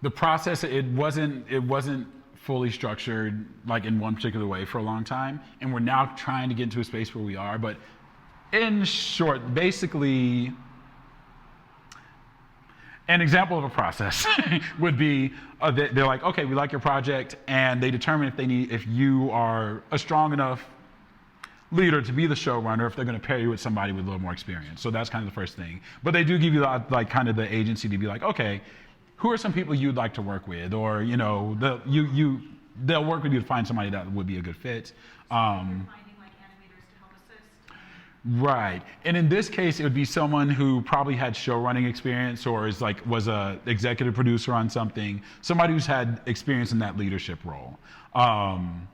the process, it wasn't fully structured like in one particular way for a long time, and we're now trying to get into a space where we are. But in short, basically, an example of a process would be they're like, okay, we like your project, and they determine if you are a strong enough leader to be the showrunner, if they're going to pair you with somebody with a little more experience. So that's kind of the first thing. But they do give you like kind of the agency to be like, okay, who are some people you'd like to work with, or they'll work with you to find somebody that would be a good fit. Right. And in this case, it would be someone who probably had show running experience or was a executive producer on something, somebody who's had experience in that leadership role. And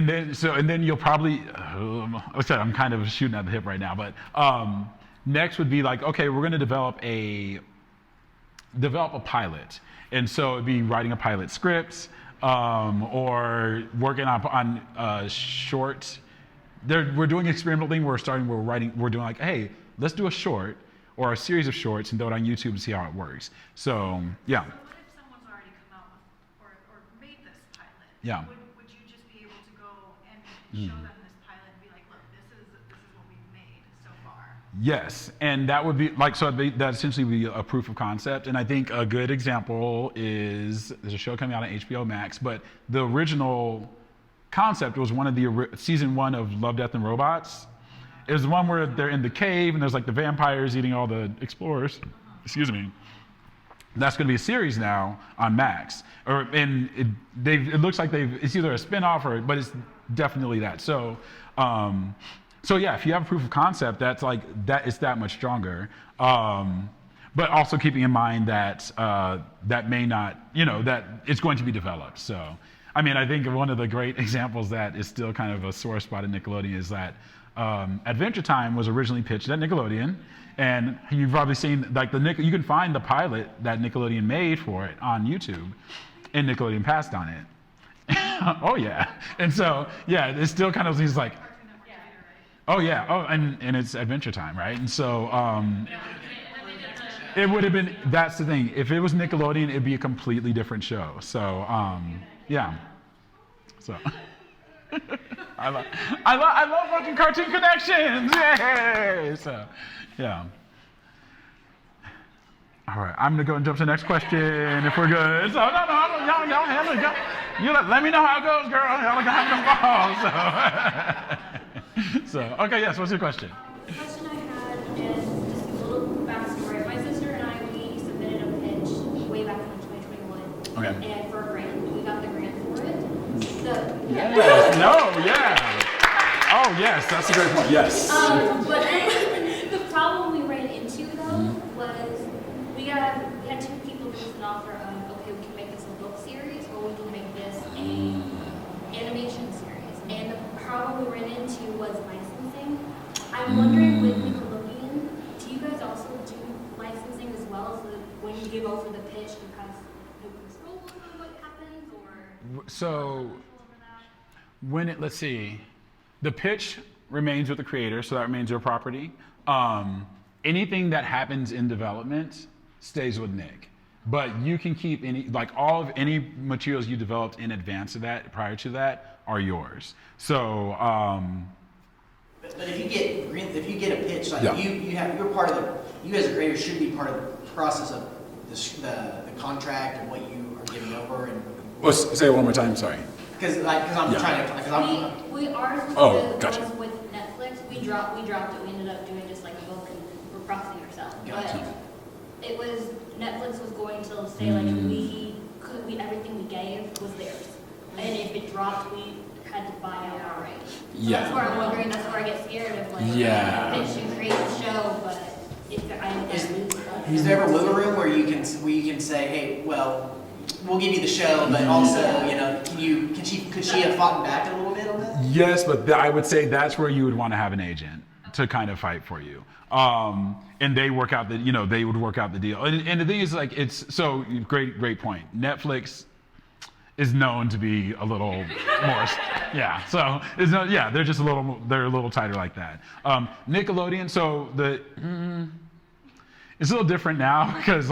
then you'll probably, like I said, I'm kind of shooting at the hip right now, but next would be like, okay, we're going to develop a pilot. And so it'd be writing a pilot script or working on a short. We're doing experimental thing. We're doing like, hey, let's do a short or a series of shorts and throw it on YouTube and see how it works. So, yeah. So what if someone's already come out with, or made this pilot? Yeah. Would you just be able to go and show them this pilot and be like, look, this is what we've made so far? Yes, and that would be like, so that essentially would be a proof of concept. And I think a good example is, there's a show coming out on HBO Max, but the original concept was one of the season 1 of Love, Death, and Robots. It was the one where they're in the cave and there's like the vampires eating all the explorers. Excuse me. That's going to be a series now on Max. It looks like it's either a spin-off but it's definitely that. So yeah, if you have a proof of concept, it's that much stronger. But also keeping in mind that that may not, that it's going to be developed. So, I mean, I think one of the great examples that is still kind of a sore spot in Nickelodeon is that Adventure Time was originally pitched at Nickelodeon, and you've probably seen like you can find the pilot that Nickelodeon made for it on YouTube, and Nickelodeon passed on it. Oh yeah, and so yeah, it's still kind of like, oh yeah, and it's Adventure Time, right? And so it would have been. That's the thing. If it was Nickelodeon, it'd be a completely different show. So yeah. So I love watching Cartoon Connections. Yay! So yeah. All right, I'm gonna go and jump to the next question if we're good. So y'all handle it. You let me know how it goes, girl. Y'all have no balls. So okay, yes. What's your question? The question I had is just a little backstory. My sister and I, we submitted a pitch way back in 2021. Okay. And for a grant, we got the grant for it. Yes. No. Yeah. Oh yes, that's a great point. Yes. But the problem we ran into though was we had two people give us an offer of, okay, we can make this a book series or we can make this a animation series. And the problem we ran into was licensing. I'm wondering with Nickelodeon, do you guys also do licensing as well, so that when you give over the pitch, you have no control over what happens, or? So let's see, the pitch remains with the creator, so that remains your property. Anything that happens in development stays with Nick, but you can keep any materials you developed in advance of that, prior to that, are yours. So. But if you get a pitch, like you're part of you as a creator should be part of the process of the contract and what you are giving over. And well, say it one more time. Sorry. We ours was with Netflix. We dropped it. We ended up doing just like a book, and we're processing ourselves. Gotcha. But it was Netflix was going to say like everything we gave was theirs, and if it dropped, we had to buy out our rights. So that's where I'm wondering. That's where I get scared of like pitch and create the show, but if I end up losing stuff. Is there ever wiggle room where you can say, hey, well, we'll give you the show, but also, could she have fought back a little bit on that? Yes, but I would say that's where you would want to have an agent to kind of fight for you. And they work out they would work out the deal. And the thing is, like, it's so great point. Netflix is known to be a little more, so they're just they're a little tighter like that. Nickelodeon, so it's a little different now because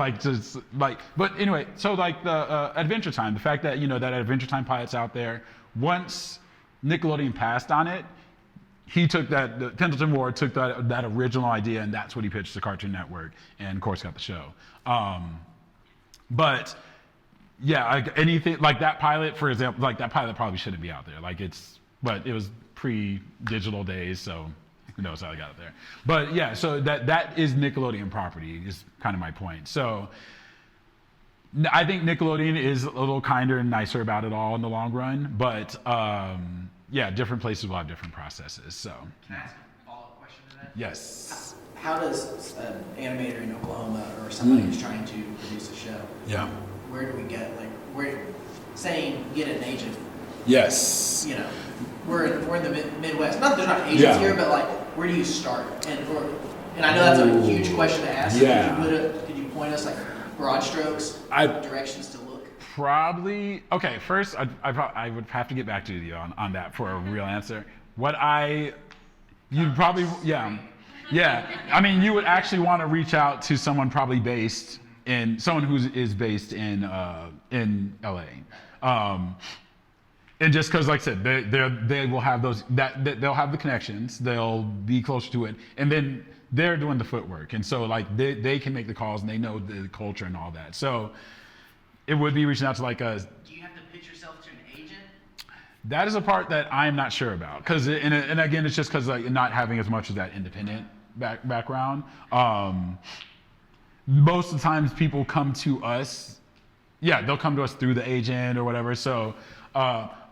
but anyway, so like the Adventure Time, the fact that that Adventure Time pilot's out there, once Nickelodeon passed on it, he took the Pendleton Ward took that original idea, and that's what he pitched to Cartoon Network, and of course got the show. But yeah, anything like that pilot, for example, like that pilot probably shouldn't be out there. But it was pre-digital days, so who knows how they got it there. But yeah, so that is Nickelodeon property is kind of my point. So I think Nickelodeon is a little kinder and nicer about it all in the long run, but different places will have different processes. So. Can I ask a follow-up question to that? Yes. How does an animator in Oklahoma or somebody who's trying to produce a show? Yeah. Where do we get saying get an agent? Yes. You know, we're in the Midwest. Not that there's not agents here, but like, where do you start? And I know that's a huge question to ask. Yeah. Could you point us like broad strokes, directions to look? Probably. Okay. First, I would have to get back to you on that for a real answer. You'd probably I mean, you would actually want to reach out to someone probably based in LA. And just because, like I said, they will have they'll have the connections, they'll be closer to it, and then they're doing the footwork, and so like they can make the calls and they know the culture and all that. So it would be reaching out to like a. Do you have to pitch yourself to an agent? That is a part that I'm not sure about, because and again, it's just because like not having as much of that independent background. Most of the times people come to us, they'll come to us through the agent or whatever. So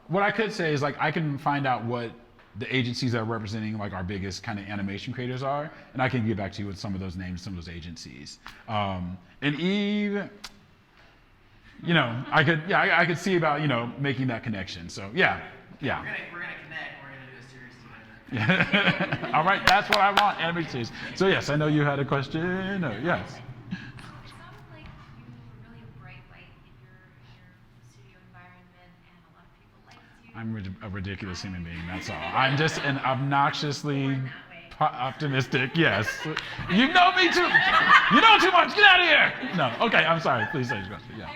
what I could say is like I can find out what the agencies that are representing like our biggest kind of animation creators are, and I can get back to you with some of those names, some of those agencies. And Eve, I could see about making that connection. So yeah. We're gonna connect. We're gonna do a series together. Yeah. All right, that's what I want, animated series. So yes, I know you had a question. Yes. It sounded like you were really a bright light in your studio environment, and a lot of people liked you. I'm a ridiculous human being, that's all. I'm just an obnoxiously optimistic, yes. You know me too. You know too much, get out of here. No, okay, I'm sorry, please say your question. Yeah.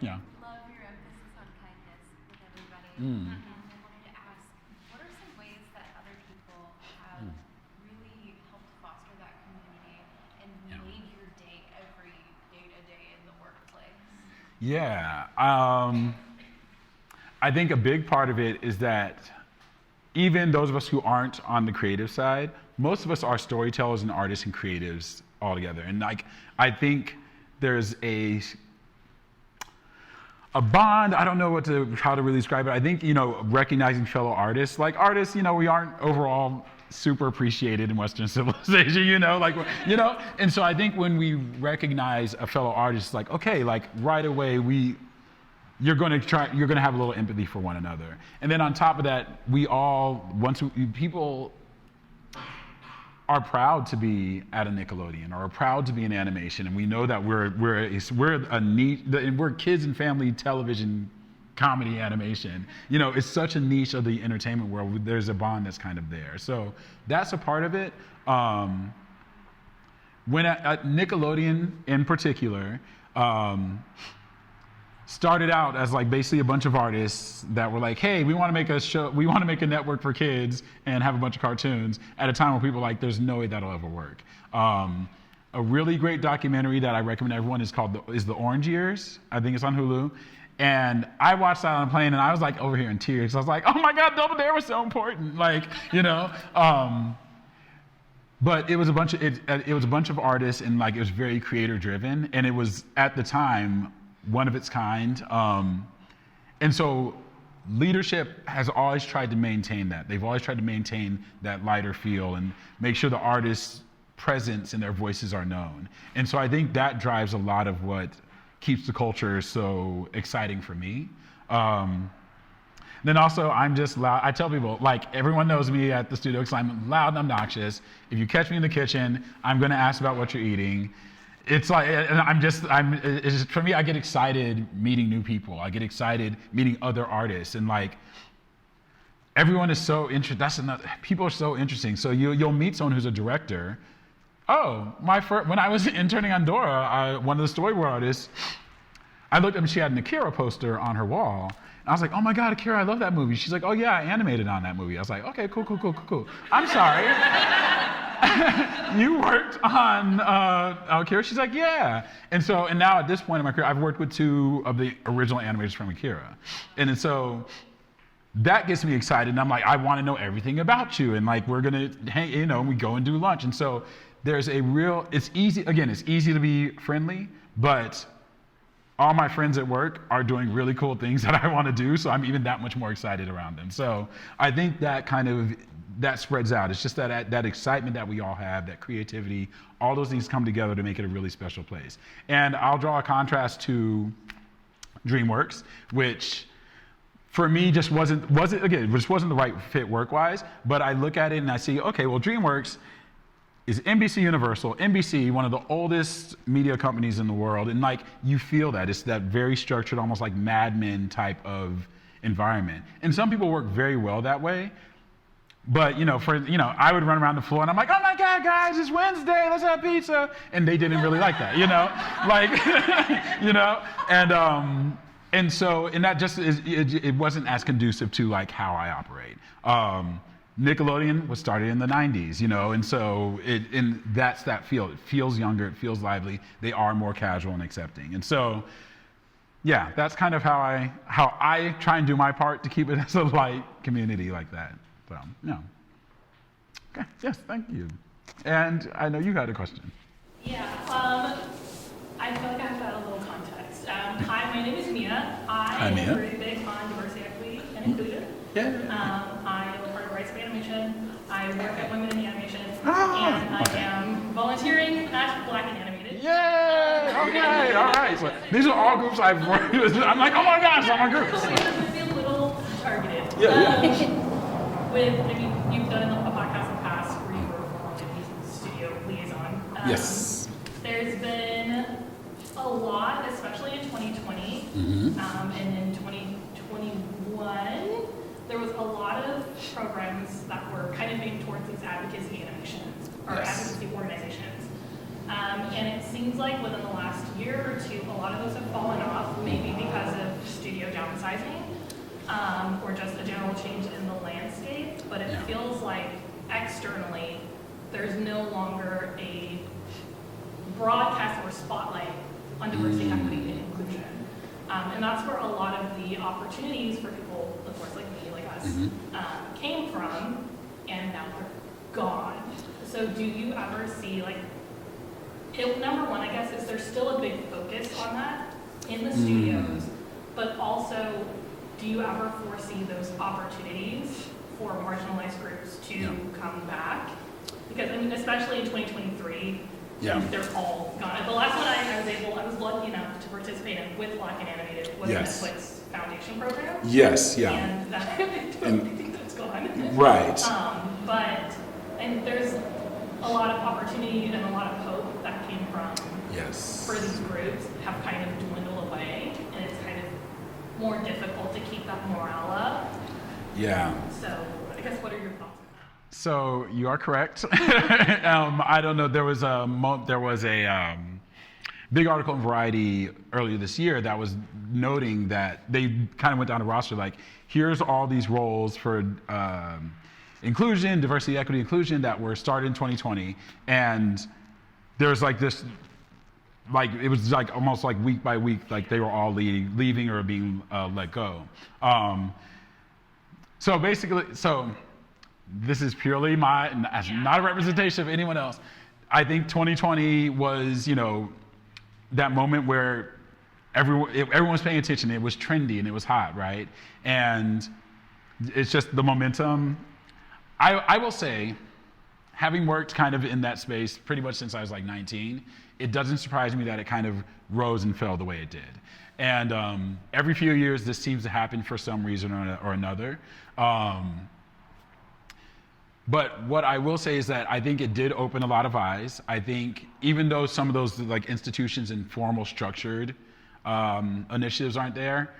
I love your emphasis on kindness with everybody. And I wanted to ask, what are some ways that other people have really helped foster that community and made your day every day-to-day in the workplace? Yeah. I think a big part of it is that even those of us who aren't on the creative side, most of us are storytellers and artists and creatives all together. And like, I think there's a bond, I don't know how to really describe it. I think, recognizing fellow artists, like artists, we aren't overall super appreciated in Western civilization, and so I think when we recognize a fellow artist, like, okay, like right away, you're going to have a little empathy for one another. And then on top of that, people are proud to be at a Nickelodeon or are proud to be in animation, and we know that we're kids and family television comedy animation. It's such a niche of the entertainment world. There's a bond that's kind of there. So that's a part of it. When at Nickelodeon in particular, started out as like basically a bunch of artists that were like, hey, we want to make a show, we want to make a network for kids and have a bunch of cartoons at a time where people were like, there's no way that'll ever work. A really great documentary that I recommend everyone is The Orange Years. I think it's on Hulu. And I watched that on a plane and I was like over here in tears. I was like, oh my God, Double Dare was so important. But it was a bunch of artists, and like it was very creator driven, and it was at the time one of its kind. And so leadership has always tried to maintain that. They've always tried to maintain that lighter feel and make sure the artists' presence and their voices are known. And so I think that drives a lot of what keeps the culture so exciting for me. Then also, I'm just loud. I tell people, like, everyone knows me at the studio because I'm loud and obnoxious. If you catch me in the kitchen, I'm going to ask about what you're eating. It's like, and for me, I get excited meeting new people. I get excited meeting other artists, and like, everyone is so interesting. People are so interesting. So you'll meet someone who's a director. When I was interning on Dora, one of the storyboard artists, I looked up and she had an Akira poster on her wall. And I was like, oh my God, Akira, I love that movie. She's like, oh yeah, I animated on that movie. I was like, okay, cool. I'm sorry. You worked on Akira? She's like, yeah. And now at this point in my career, I've worked with 2 of the original animators from Akira. And so that gets me excited. And I'm like, I want to know everything about you. And like, we're going to hang, we go and do lunch. And so there's it's easy to be friendly, but all my friends at work are doing really cool things that I want to do, so I'm even that much more excited around them. So I think that spreads out. It's just that excitement that we all have, that creativity, all those things come together to make it a really special place. And I'll draw a contrast to DreamWorks, which for me just wasn't the right fit work-wise, but I look at it and I see, okay, well, DreamWorks is NBC Universal. NBC, one of the oldest media companies in the world, and like you feel that. It's that very structured, almost like Mad Men type of environment. And some people work very well that way. But I would run around the floor and I'm like, oh my God, guys, it's Wednesday, let's have pizza. And they didn't really like that, and that just it wasn't as conducive to like how I operate. Nickelodeon was started in the 90s, and so that's that feel. It feels younger, it feels lively. They are more casual and accepting. And so, yeah, that's kind of how I try and do my part to keep it as a light community like that. So, yeah. Okay, yes, thank you. And I know you had a question. Yeah, I feel like I have to add a little context. Hi, my name is Mia. I am really big on diversity, equity, and inclusion. Yeah. I am a part of Rights of Animation. I work at Women in the Animation. And I am volunteering at Black and Animated. Yay! Okay, all right. So these are all groups I've worked with. I'm like, oh my gosh, I'm on groups. So it's be a little targeted. Yeah. You've done a podcast in the past where you were a studio liaison. Yes. There's been a lot, especially in 2020, and in 2021, there was a lot of programs that were kind of aimed towards these advocacy animations or advocacy organizations. And it seems like within the last year or two, a lot of those have fallen off, maybe because of studio downsizing. Or just a general change in the landscape, but it feels like externally there's no longer a broadcast or spotlight on diversity, equity, and inclusion. And that's where a lot of the opportunities for people, of course, like me, like us, came from, and now they're gone. So do you ever see, number one, I guess, is there still a big focus on that in the studios, but also, do you ever foresee those opportunities for marginalized groups to come back? Because, especially in 2023, they're all gone. The last one I was lucky enough to participate in with Black and Animated was the Netflix Foundation program. Yes, yeah. And that, I totally think that's gone. Right. And there's a lot of opportunity and a lot of hope that came from for these groups have kind of dwindled away, and it's kind of more difficult to keep that morale up. Yeah. So I guess what are your thoughts? So you are correct. I don't know. There was a big article in Variety earlier this year that was noting that they kind of went down a roster like, here's all these roles for inclusion, diversity, equity, inclusion that were started in 2020, and there's like this. It was like almost like week by week, like they were all leaving or being let go. So basically, this is purely not a representation of anyone else. I think 2020 was, that moment where everyone was paying attention. It was trendy and it was hot, right? And it's just the momentum. I will say, having worked kind of in that space pretty much since I was like 19, it doesn't surprise me that it kind of rose and fell the way it did. And every few years, this seems to happen for some reason or another. But what I will say is that I think it did open a lot of eyes. I think even though some of those like institutions and formal structured initiatives aren't there,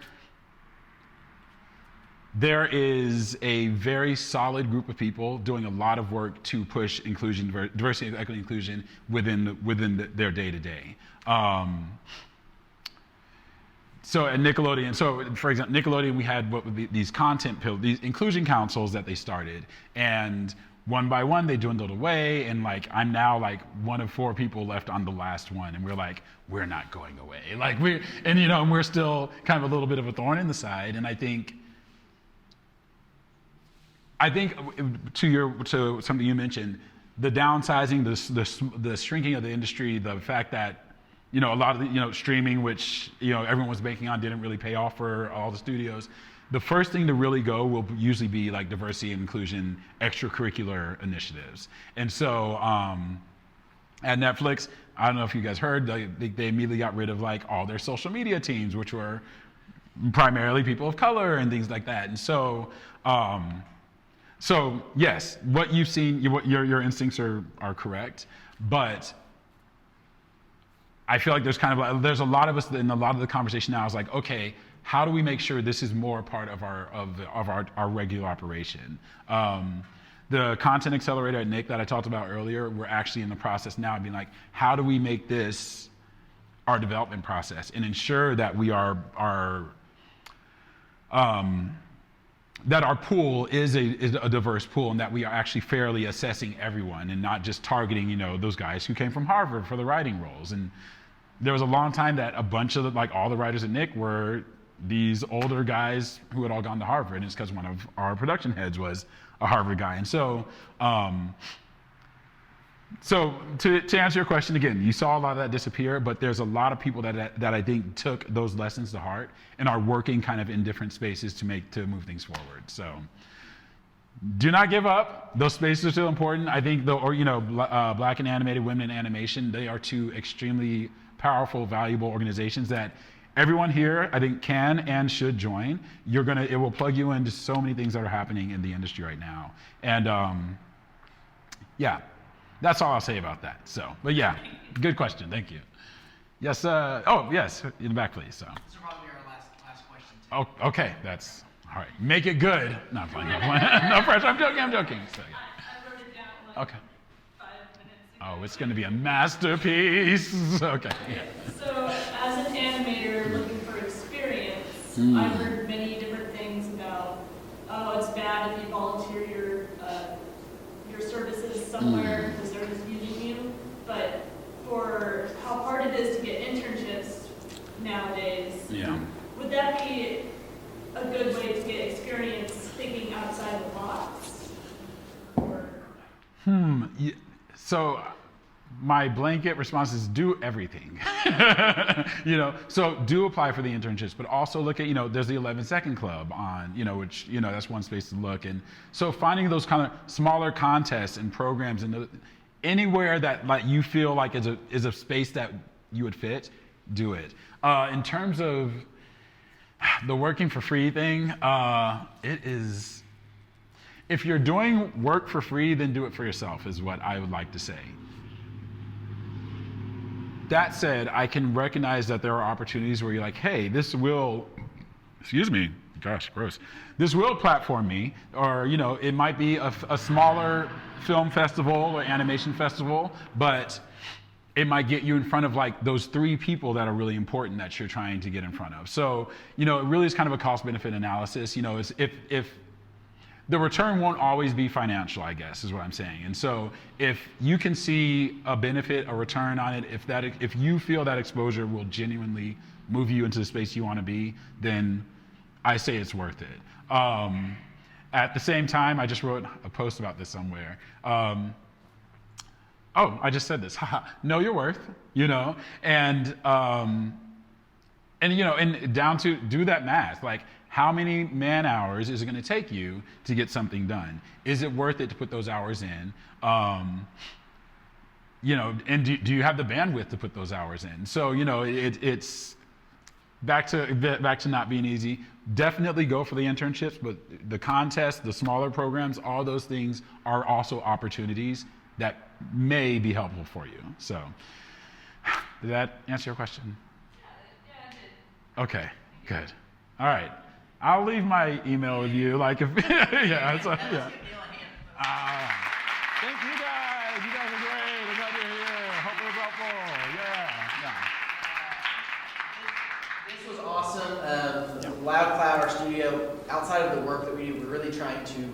there is a very solid group of people doing a lot of work to push inclusion, diversity, equity, inclusion within their day-to-day. So at Nickelodeon, for example, Nickelodeon, we had these these inclusion councils that they started, and one by one they dwindled away, and I'm now one of 4 people left on the last one, and we're not going away. And we're still kind of a little bit of a thorn in the side, and I think to something you mentioned, the downsizing, the shrinking of the industry, the fact that a lot of the, streaming, which, everyone was banking on, didn't really pay off for all the studios. The first thing to really go will usually be like diversity and inclusion, extracurricular initiatives. And so at Netflix, I don't know if you guys heard, they immediately got rid of like all their social media teams, which were primarily people of color and things like that. And so, yes, what you've seen, your instincts are correct, but I feel like there's a lot of us in a lot of the conversation now is like, okay, how do we make sure this is more part of our regular operation? The content accelerator at Nick that I talked about earlier, we're actually in the process now of being like, how do we make this our development process and ensure that we are that our pool is a diverse pool and that we are actually fairly assessing everyone and not just targeting, those guys who came from Harvard for the writing roles. And there was a long time that a bunch of all the writers at Nick were these older guys who had all gone to Harvard, and it's because one of our production heads was a Harvard guy. And so, to answer your question again, you saw a lot of that disappear, but there's a lot of people that I think took those lessons to heart and are working kind of in different spaces to move things forward. So do not give up. Those spaces are still important. I think Black and Animated, Women in Animation, they are two extremely powerful, valuable organizations that everyone here, I think, can and should join. It will plug you into so many things that are happening in the industry right now. And yeah, that's all I'll say about that. So, but yeah, good question. Thank you. Yes. Yes, in the back, please. So. This will probably be our last question. Oh, okay. That's all right. Make it good. Not playing. No pressure. I'm joking. So, yeah. I wrote it down okay. 5 minutes ago. Oh, it's going to be a masterpiece. Okay. Yeah. So, as an animator looking for experience, I've heard many different things about, it's bad if you volunteer your services somewhere because they're just using you. But for how hard it is to get internships nowadays, would that be a good way to get experience thinking outside the box? Yeah. So my blanket response is do everything. So do apply for the internships, but also look at, there's the 11-second club on, which, that's one space to look. And so finding those kind of smaller contests and programs and anywhere that you feel like is a space that you would fit, do it. In terms of the working for free thing, it is, if you're doing work for free, then do it for yourself is what I would like to say. That said, I can recognize that there are opportunities where you're like, hey, this will, gosh, gross. This will platform me, or, it might be a smaller film festival or animation festival, but it might get you in front of those 3 people that are really important that you're trying to get in front of. So, it really is kind of a cost-benefit analysis. If the return won't always be financial, I guess, is what I'm saying. And so if you can see a benefit, a return on it, if you feel that exposure will genuinely move you into the space you want to be, then I say it's worth it. At the same time, I just wrote a post about this somewhere. I just said this. Know your worth, and down to do that math. How many man hours is it going to take you to get something done? Is it worth it to put those hours in? And do you have the bandwidth to put those hours in? So, it's back to not being easy. Definitely go for the internships, but the contests, the smaller programs, all those things are also opportunities that may be helpful for you. So, did that answer your question? Yeah, it did. Okay, good. All right. I'll leave my email with you. Thank you guys. You guys are great. I'm glad you're here. Hope it was helpful. This was awesome. Loud Cloud, our studio, outside of the work that we do, we're really trying to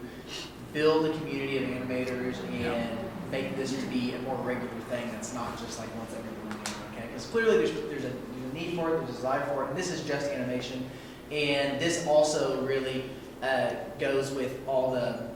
build a community of animators and make this to be a more regular thing that's not just once every blue moon, okay? Because clearly there's a need for it, there's a desire for it, and this is just animation. And this also really goes with all the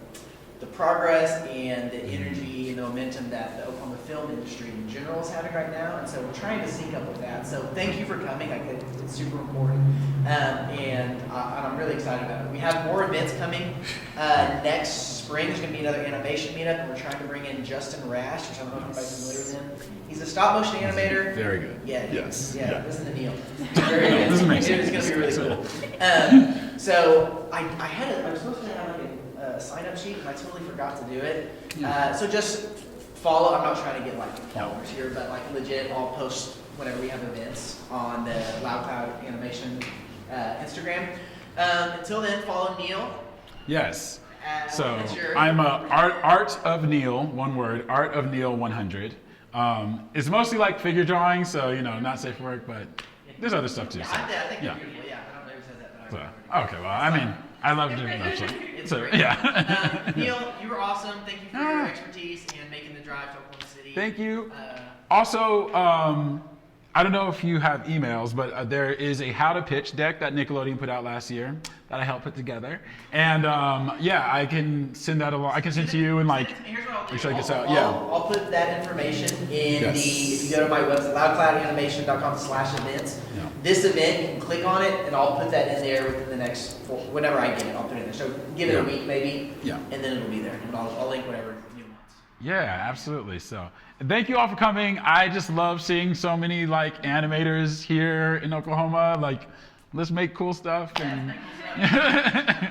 progress and the energy and the momentum that the Oklahoma film industry in general is having right now, and so we're trying to sync up with that. So thank you for coming. It's super important, and I'm really excited about it. We have more events coming next spring. There's going to be another animation meetup, and we're trying to bring in Justin Rash, which I don't know if anybody's familiar with him. He's a stop motion animator. Very good. Yeah. Yes. Yeah. Yeah. Listen to Neil. Very good. This is amazing. It's going to be really cool. So I was supposed to have like a sign-up sheet, and I totally forgot to do it. So just follow. I'm not trying to get like followers here, but like legit, I'll post whenever we have events on the Loud Cloud Animation Instagram. Until then, follow Neil. Yes. So what's your- I'm Art of Neil, one word, Art of Neil 100. It's mostly like figure drawing, so not safe for work, but there's other stuff too. Yeah, So, I think yeah. they're beautiful. Yeah, I don't know who said that, but So, okay, well, I mean, I love doing that. So yeah. Neil, you were awesome. Thank you for your expertise and making the drive to Oklahoma City. Thank you. Also, I don't know if you have emails, but there is a how to pitch deck that Nickelodeon put out last year that I helped put together. And I can send that along. I can send to you and like make sure I get out. Yeah. I'll put that information in Yes. if you go to my website, loudcloudanimation.com/events. Yeah. This event, you can click on it, and I'll put that in there within the next, whenever I get it, I'll put it in there. So give it a week maybe, and then it'll be there. And I'll link whatever you want. Yeah, absolutely. So thank you all for coming. I just love seeing so many like animators here in Oklahoma. Like, let's make cool stuff and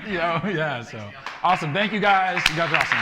yeah, so awesome. Thank you guys. You guys are awesome.